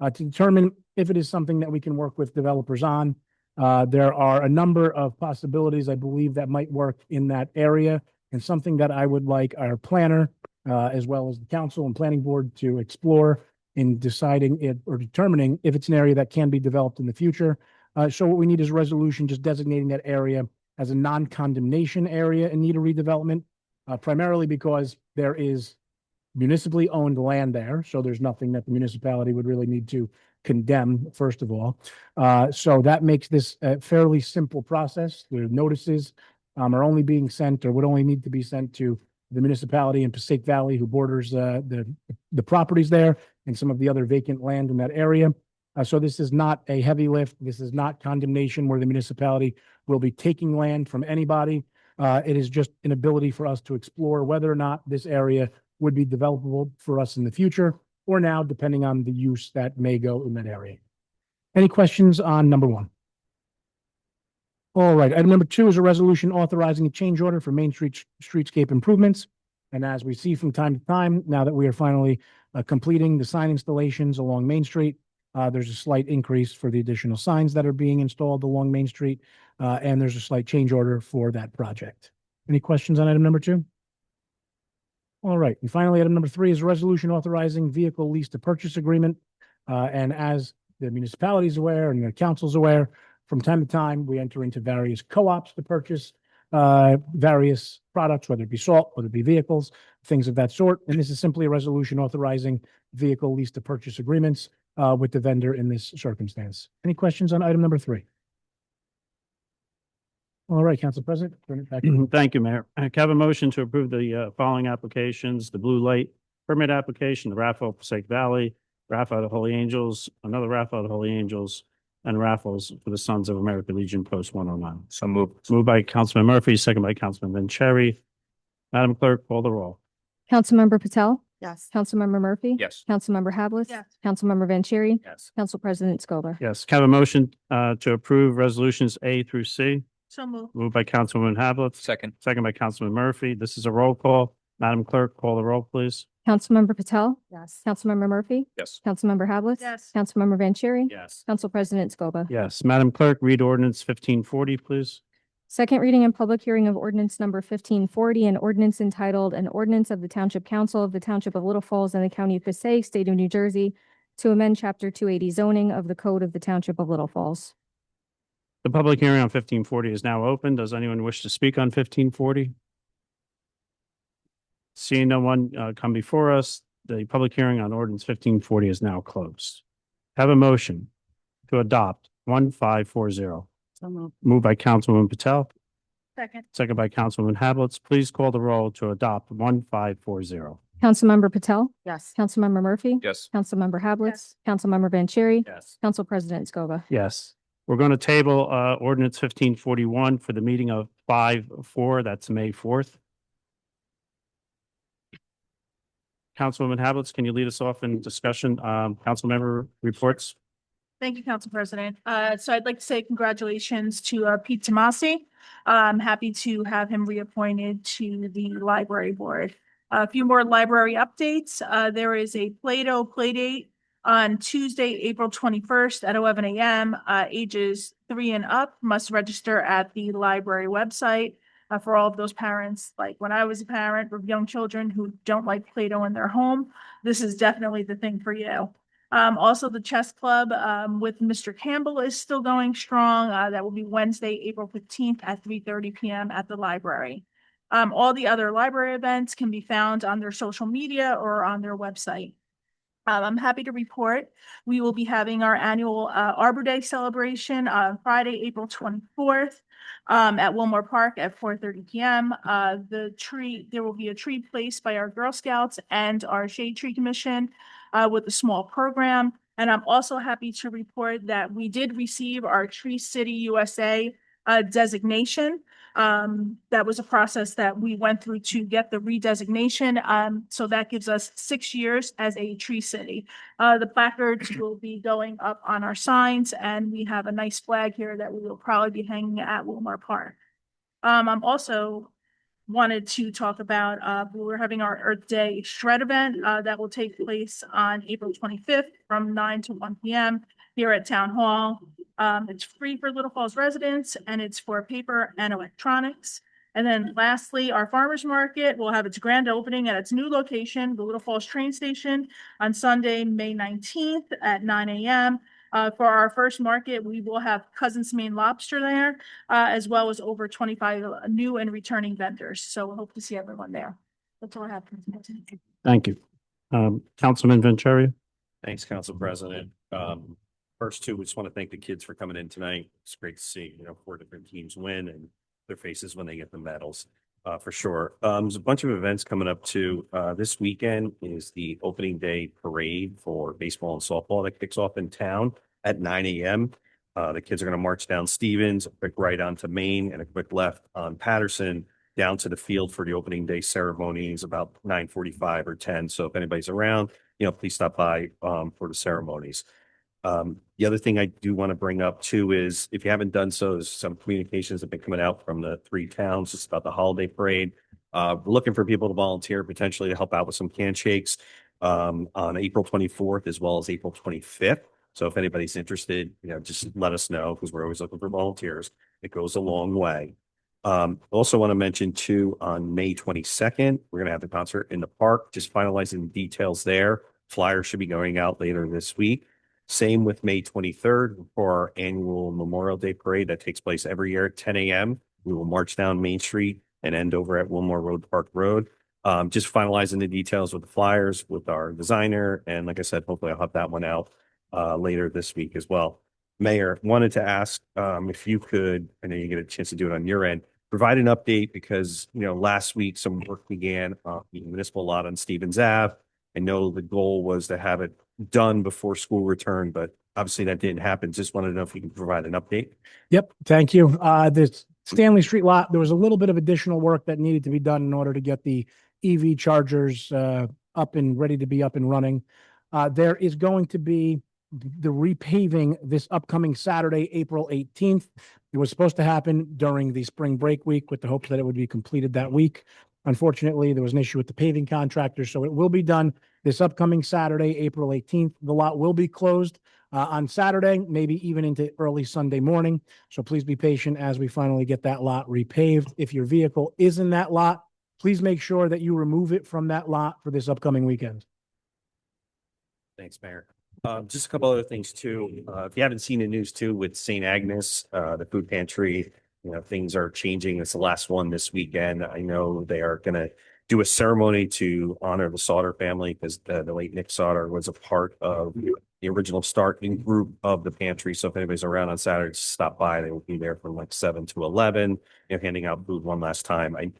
To determine if it is something that we can work with developers on. There are a number of possibilities, I believe, that might work in that area, and something that I would like our planner, as well as the council and planning board, to explore in deciding it or determining if it's an area that can be developed in the future. So what we need is a resolution just designating that area as a non-condemnation area in need of redevelopment, primarily because there is municipally owned land there, so there's nothing that the municipality would really need to condemn, first of all. So that makes this a fairly simple process. The notices are only being sent or would only need to be sent to the municipality in Passaic Valley who borders the properties there and some of the other vacant land in that area. So this is not a heavy lift. This is not condemnation where the municipality will be taking land from anybody. It is just an ability for us to explore whether or not this area would be developable for us in the future or now, depending on the use that may go in that area. Any questions on number one? All right, item number two is a resolution authorizing a change order for Main Street streetscape improvements. And as we see from time to time, now that we are finally completing the sign installations along Main Street, there's a slight increase for the additional signs that are being installed along Main Street, and there's a slight change order for that project. Any questions on item number two? All right, and finally, item number three is a resolution authorizing vehicle lease to purchase agreement. And as the municipality is aware and the council's aware, from time to time, we enter into various co-ops to purchase various products, whether it be salt, whether it be vehicles, things of that sort. And this is simply a resolution authorizing vehicle lease to purchase agreements with the vendor in this circumstance. Any questions on item number three? All right, Council President, turn it back to you. Thank you, Mayor. Can I have a motion to approve the following applications: the blue light permit application, the raffle Passaic Valley, raffle of the Holy Angels, another raffle of the Holy Angels, and raffles for the Sons of America Legion Post 109. So moved. Moved by Councilman Murphy, second by Councilman Vanchery. Madam Clerk, call the roll. Councilmember Patel? Yes. Councilmember Murphy? Yes. Councilmember Havlet? Yes. Councilmember Vanchery? Yes. Council President Scoba. Yes, can I have a motion to approve resolutions A through C? So moved. Moved by Councilwoman Havlet, Second. second by Councilman Murphy. This is a roll call. Madam Clerk, call the roll, please. Councilmember Patel? Yes. Councilmember Murphy? Yes. Councilmember Havlet? Yes. Councilmember Vanchery? Yes. Council President Scoba. Yes, Madam Clerk, read ordinance 1540, please. Second reading and public hearing of ordinance number 1540, an ordinance entitled, an ordinance of the Township Council of the Township of Little Falls and the County of Passaic, State of New Jersey, to amend Chapter 280 zoning of the Code of the Township of Little Falls. The public hearing on 1540 is now open. Does anyone wish to speak on 1540? Seeing no one come before us, the public hearing on ordinance 1540 is now closed. Have a motion to adopt 1540. So moved. Moved by Councilwoman Patel, Second. second by Councilwoman Hablitz. Please call the roll to adopt 1540. Councilmember Patel? Yes. Councilmember Murphy? Yes. Councilmember Havlet? Yes. Councilmember Vanchery? Yes. Council President Scoba. Yes, we're going to table ordinance 1541 for the meeting of 5/4. That's May 4th. Councilwoman Hablitz, can you lead us off in discussion? Council member reports? Thank you, Council President. So I'd like to say congratulations to Pete Tomasi. I'm happy to have him reappointed to the library board. A few more library updates. There is a Play-Doh Playdate on Tuesday, April 21st at 11 a.m. Ages 3 and up must register at the library website. For all of those parents, like when I was a parent of young children who don't like Play-Doh in their home, this is definitely the thing for you. Also, the chess club with Mr. Campbell is still going strong. That will be Wednesday, April 15th at 3:30 p.m. at the library. All the other library events can be found on their social media or on their website. I'm happy to report we will be having our annual Arbor Day celebration on Friday, April 24th at Wilmore Park at 4:30 p.m. There will be a tree placed by our Girl Scouts and our Shade Tree Commission with a small program. And I'm also happy to report that we did receive our Tree City USA designation. That was a process that we went through to get the redesignation. So that gives us 6 years as a tree city. The placards will be going up on our signs, and we have a nice flag here that we will probably be hanging at Wilmore Park. I'm also wanted to talk about, we're having our Earth Day shred event that will take place on April 25th from 9 to 1 p.m. here at Town Hall. It's free for Little Falls residents, and it's for paper and electronics. And then lastly, our farmers market will have its grand opening at its new location, the Little Falls train station, on Sunday, May 19th at 9 a.m. For our first market, we will have Cousin's Maine Lobster there, as well as over 25 new and returning vendors. So we hope to see everyone there. That's all I have. Thank you. Councilman Vancheria? Thanks, Council President. First two, we just want to thank the kids for coming in tonight. It's great to see, 4 different teams win and their faces when they get the medals, for sure. There's a bunch of events coming up too. This weekend is the opening day parade for baseball and softball that kicks off in town at 9 a.m. The kids are going to march down Stevens, a quick right onto Main, and a quick left on Patterson down to the field for the opening day ceremonies about 9:45 or 10. So if anybody's around, please stop by for the ceremonies. The other thing I do want to bring up too is if you haven't done so, there's some communications have been coming out from the 3 towns just about the holiday parade. We're looking for people to volunteer potentially to help out with some handshakes on April 24th as well as April 25th. So if anybody's interested, just let us know because we're always looking for volunteers. It goes a long way. Also want to mention too, on May 22nd, we're going to have the concert in the park, just finalizing the details there. Flyers should be going out later this week. Same with May 23rd for our annual Memorial Day parade that takes place every year at 10 a.m. We will march down Main Street and end over at Wilmore Road Park Road. Just finalizing the details with the flyers with our designer. And like I said, hopefully I'll have that one out later this week as well. Mayor, wanted to ask if you could, I know you get a chance to do it on your end, provide an update because, last week some work began on the municipal lot on Stevens Ave. I know the goal was to have it done before school return, but obviously that didn't happen. Just wanted to know if you could provide an update. Yep, thank you. The Stanley Street lot, there was a little bit of additional work that needed to be done in order to get the EV chargers up and ready to be up and running. There is going to be the repaving this upcoming Saturday, April 18th. It was supposed to happen during the spring break week with the hopes that it would be completed that week. Unfortunately, there was an issue with the paving contractor, so it will be done this upcoming Saturday, April 18th. The lot will be closed on Saturday, maybe even into early Sunday morning. So please be patient as we finally get that lot repaved. If your vehicle is in that lot, please make sure that you remove it from that lot for this upcoming weekend. Thanks, Mayor. Just a couple other things too. If you haven't seen the news too, with St. Agnes, the food pantry, things are changing. It's the last one this weekend. I know they are going to do a ceremony to honor the Sauter family because the late Nick Sauter was a part of the original starting group of the pantry. So if anybody's around on Saturday, just stop by. They will be there from like 7 to 11, handing out food one last time. I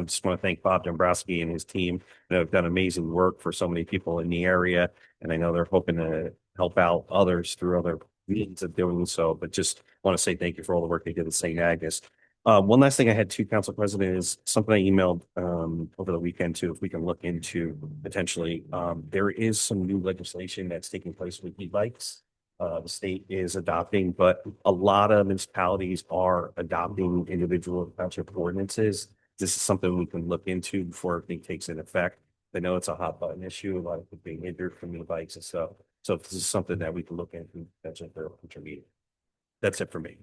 just want to thank Bob Dombrowski and his team. They've done amazing work for so many people in the area. And I know they're hoping to help out others through other means of doing so, but just want to say thank you for all the work they did at St. Agnes. One last thing I had too, Council President, is something I emailed over the weekend too, if we can look into potentially. There is some new legislation that's taking place with e-bikes. The state is adopting, but a lot of municipalities are adopting individual township ordinances. This is something we can look into before everything takes in effect. I know it's a hot button issue, a lot of people being hindered from e-bikes and stuff. So this is something that we can look into potentially for a future meeting. That's it for me.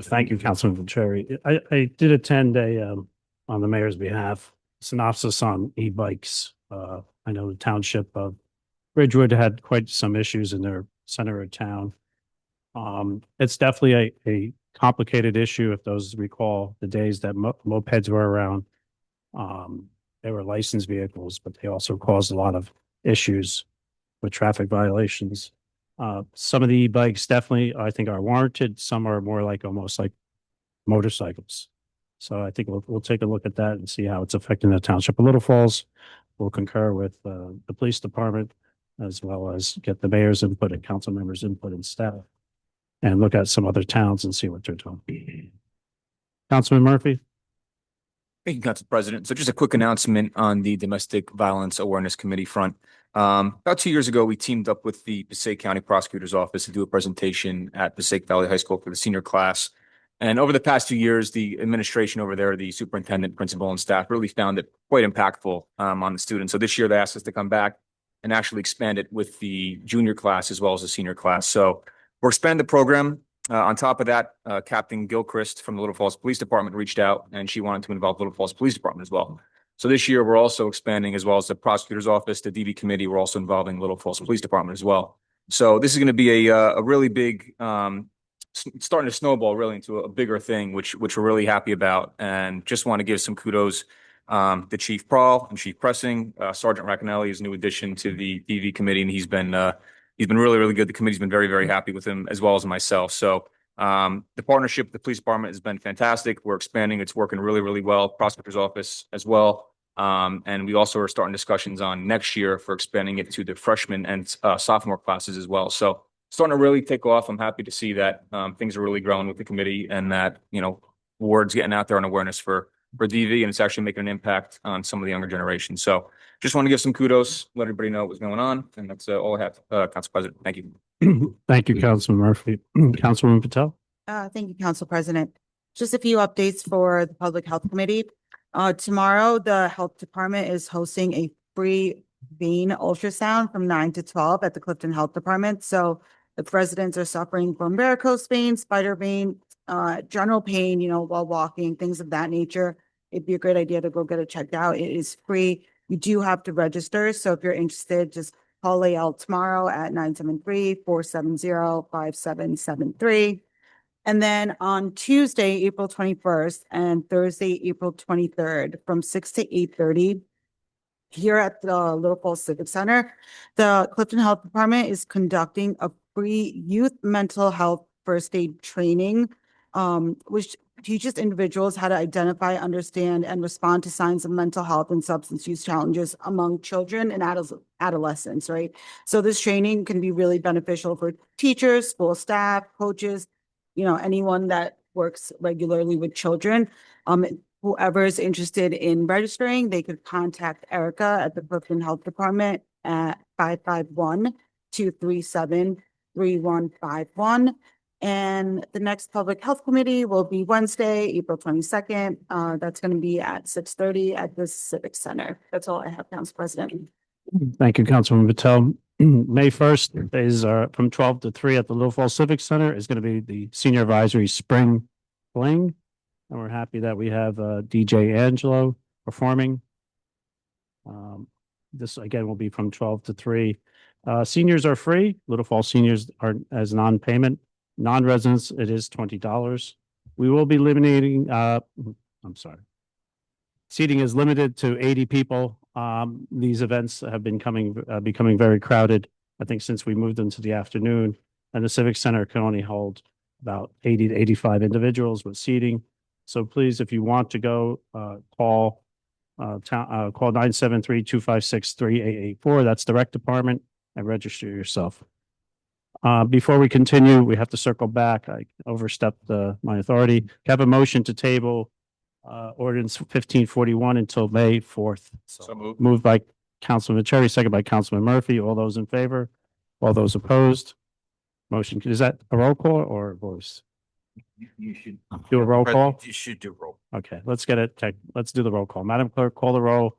Thank you, Councilman Vanchery. I did attend on the mayor's behalf, synopsis on e-bikes. I know the township of Ridgewood had quite some issues in their center of town. It's definitely a complicated issue. If those recall the days that mopeds were around, they were licensed vehicles, but they also caused a lot of issues with traffic violations. Some of the e-bikes definitely, I think, are warranted. Some are more like almost like motorcycles. So I think we'll take a look at that and see how it's affecting the township of Little Falls. We'll concur with the police department as well as get the mayor's input and council members' input and staff and look at some other towns and see what they're doing. Councilman Murphy? Thank you, Council President. So just a quick announcement on the Domestic Violence Awareness Committee front. About 2 years ago, we teamed up with the Passaic County Prosecutor's Office to do a presentation at Passaic Valley High School for the senior class. And over the past 2 years, the administration over there, the superintendent, principal, and staff really found it quite impactful on the students. So this year, they asked us to come back and actually expand it with the junior class as well as the senior class. So we're expanding the program. On top of that, Captain Gilchrist from the Little Falls Police Department reached out and she wanted to involve Little Falls Police Department as well. So this year we're also expanding as well as the prosecutor's office, the DV committee. We're also involving Little Falls Police Department as well. So this is going to be a really big, starting to snowball really into a bigger thing, which we're really happy about, and just want to give some kudos the Chief Prawl and Chief Pressing, Sergeant Racanelli is a new addition to the DV committee, and he's been really, really good. The committee's been very, very happy with him, as well as myself. So the partnership with the police department has been fantastic. We're expanding. It's working really, really well. Prosecutor's office as well. And we also are starting discussions on next year for expanding it to the freshman and sophomore classes as well. So starting to really take off. I'm happy to see that things are really growing with the committee, and that, word's getting out there on awareness for DV, and it's actually making an impact on some of the younger generation. So just want to give some kudos, let everybody know what's going on. And that's all I have, Council President. Thank you. Thank you, Councilman Murphy. Councilwoman Patel? Thank you, Council President. Just a few updates for the Public Health Committee. Tomorrow, the Health Department is hosting a free vein ultrasound from 9 to 12 at the Clifton Health Department. So if residents are suffering from varicose vein, spider vein, general pain, while walking, things of that nature, it'd be a great idea to go get it checked out. It is free. You do have to register. So if you're interested, just call AL tomorrow at 973-470-5773. And then on Tuesday, April 21st and Thursday, April 23rd, from 6 to 8:30, here at the Little Falls Civic Center, the Clifton Health Department is conducting a free youth mental health first aid training, which teaches individuals how to identify, understand, and respond to signs of mental health and substance use challenges among children and adolescents, right? So this training can be really beneficial for teachers, school staff, coaches, anyone that works regularly with children. Whoever is interested in registering, they could contact Erica at the Clifton Health Department at 551-237-3151. And the next Public Health Committee will be Wednesday, April 22nd. That's going to be at 6:30 at the Civic Center. That's all I have, Council President. Thank you, Councilwoman Patel. May 1st is from 12 to 3 at the Little Falls Civic Center is going to be the Senior Advisory Spring Fling. And we're happy that we have DJ Angelo performing. This again will be from 12 to 3. Seniors are free. Little Falls seniors are as non-payment. Non-residents, it is $20. We will be eliminating, seating is limited to 80 people. These events have been becoming very crowded, I think, since we moved into the afternoon, and the Civic Center can only hold about 80 to 85 individuals with seating. So please, if you want to go, call 973-256-3884. That's the rec department, and register yourself. Before we continue, we have to circle back. I overstepped my authority. Have a motion to table ordinance 1541 until May 4th. So moved. Moved by Councilman Cherry, second by Councilman Murphy. All those in favor? All those opposed? Motion, is that a roll call or a voice? You should Do a roll call? You should do roll. Okay, let's get it. Let's do the roll call. Madam Clerk, call the roll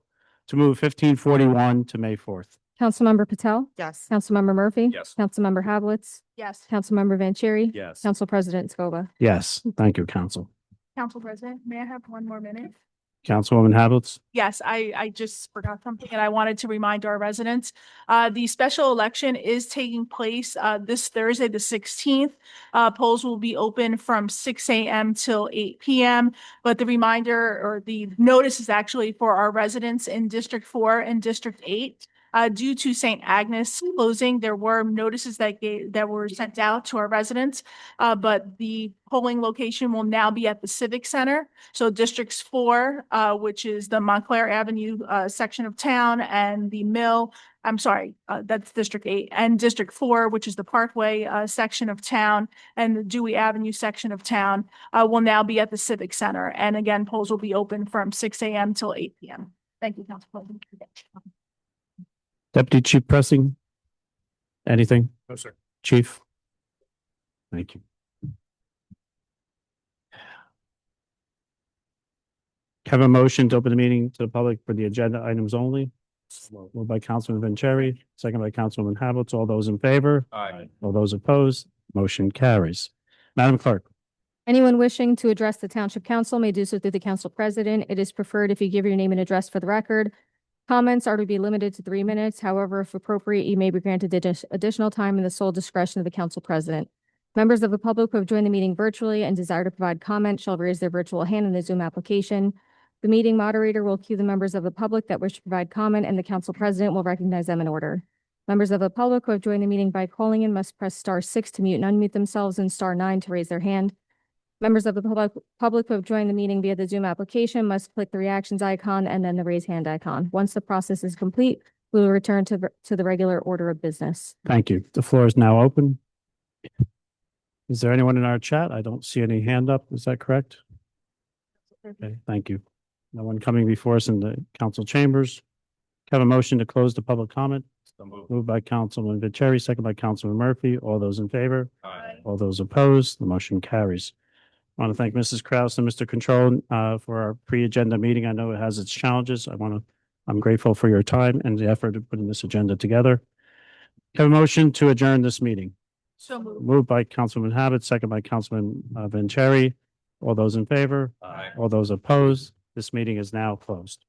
to move 1541 to May 4th. Councilmember Patel? Yes. Councilmember Murphy? Yes. Councilmember Havelitz? Yes. Councilmember Vanchery? Yes. Council President Scoba. Yes, thank you, Council. Council President, may I have one more minute? Councilwoman Havelitz? Yes, I just forgot something and I wanted to remind our residents. The special election is taking place this Thursday, the 16th. Polls will be open from 6 a.m. till 8 p.m. But the reminder or the notice is actually for our residents in District 4 and District 8. Due to St. Agnes closing, there were notices that were sent out to our residents, but the polling location will now be at the Civic Center. So Districts 4, which is the Montclair Avenue section of town, and the Mill, that's District 8, and District 4, which is the Parkway section of town, and the Dewey Avenue section of town, will now be at the Civic Center. And again, polls will be open from 6 a.m. till 8 p.m. Thank you, Council President. Deputy Chief Pressing? Anything? No, sir. Chief? Thank you. Have a motion to open the meeting to the public for the agenda items only. Moved by Councilman Vanchery, second by Councilwoman Havelitz. All those in favor? Aye. All those opposed? Motion carries. Madam Clerk? Anyone wishing to address the Township Council may do so through the Council President. It is preferred if you give your name and address for the record. Comments are to be limited to 3 minutes. However, if appropriate, you may be granted additional time in the sole discretion of the Council President. Members of the public who have joined the meeting virtually and desire to provide comment shall raise their virtual hand in the Zoom application. The meeting moderator will cue the members of the public that wish to provide comment, and the council president will recognize them in order. Members of the public who have joined the meeting by calling in must press *6 to mute and unmute themselves and *9 to raise their hand. Members of the public who have joined the meeting via the Zoom application must click the reactions icon and then the raise hand icon. Once the process is complete, we will return to the regular order of business. Thank you. The floor is now open. Is there anyone in our chat? I don't see any hand up. Is that correct? Okay, thank you. No one coming before us in the council chambers. Have a motion to close the public comment. Moved by Councilman Vanchery, second by Councilman Murphy. All those in favor? Aye. All those opposed? The motion carries. I want to thank Mrs. Kraus and Mr. Control for our pre-agenda meeting. I know it has its challenges. I'm grateful for your time and the effort of putting this agenda together. Have a motion to adjourn this meeting. So moved. Moved by Councilman Habit, second by Councilman Vanchery. All those in favor? Aye. All those opposed? This meeting is now closed.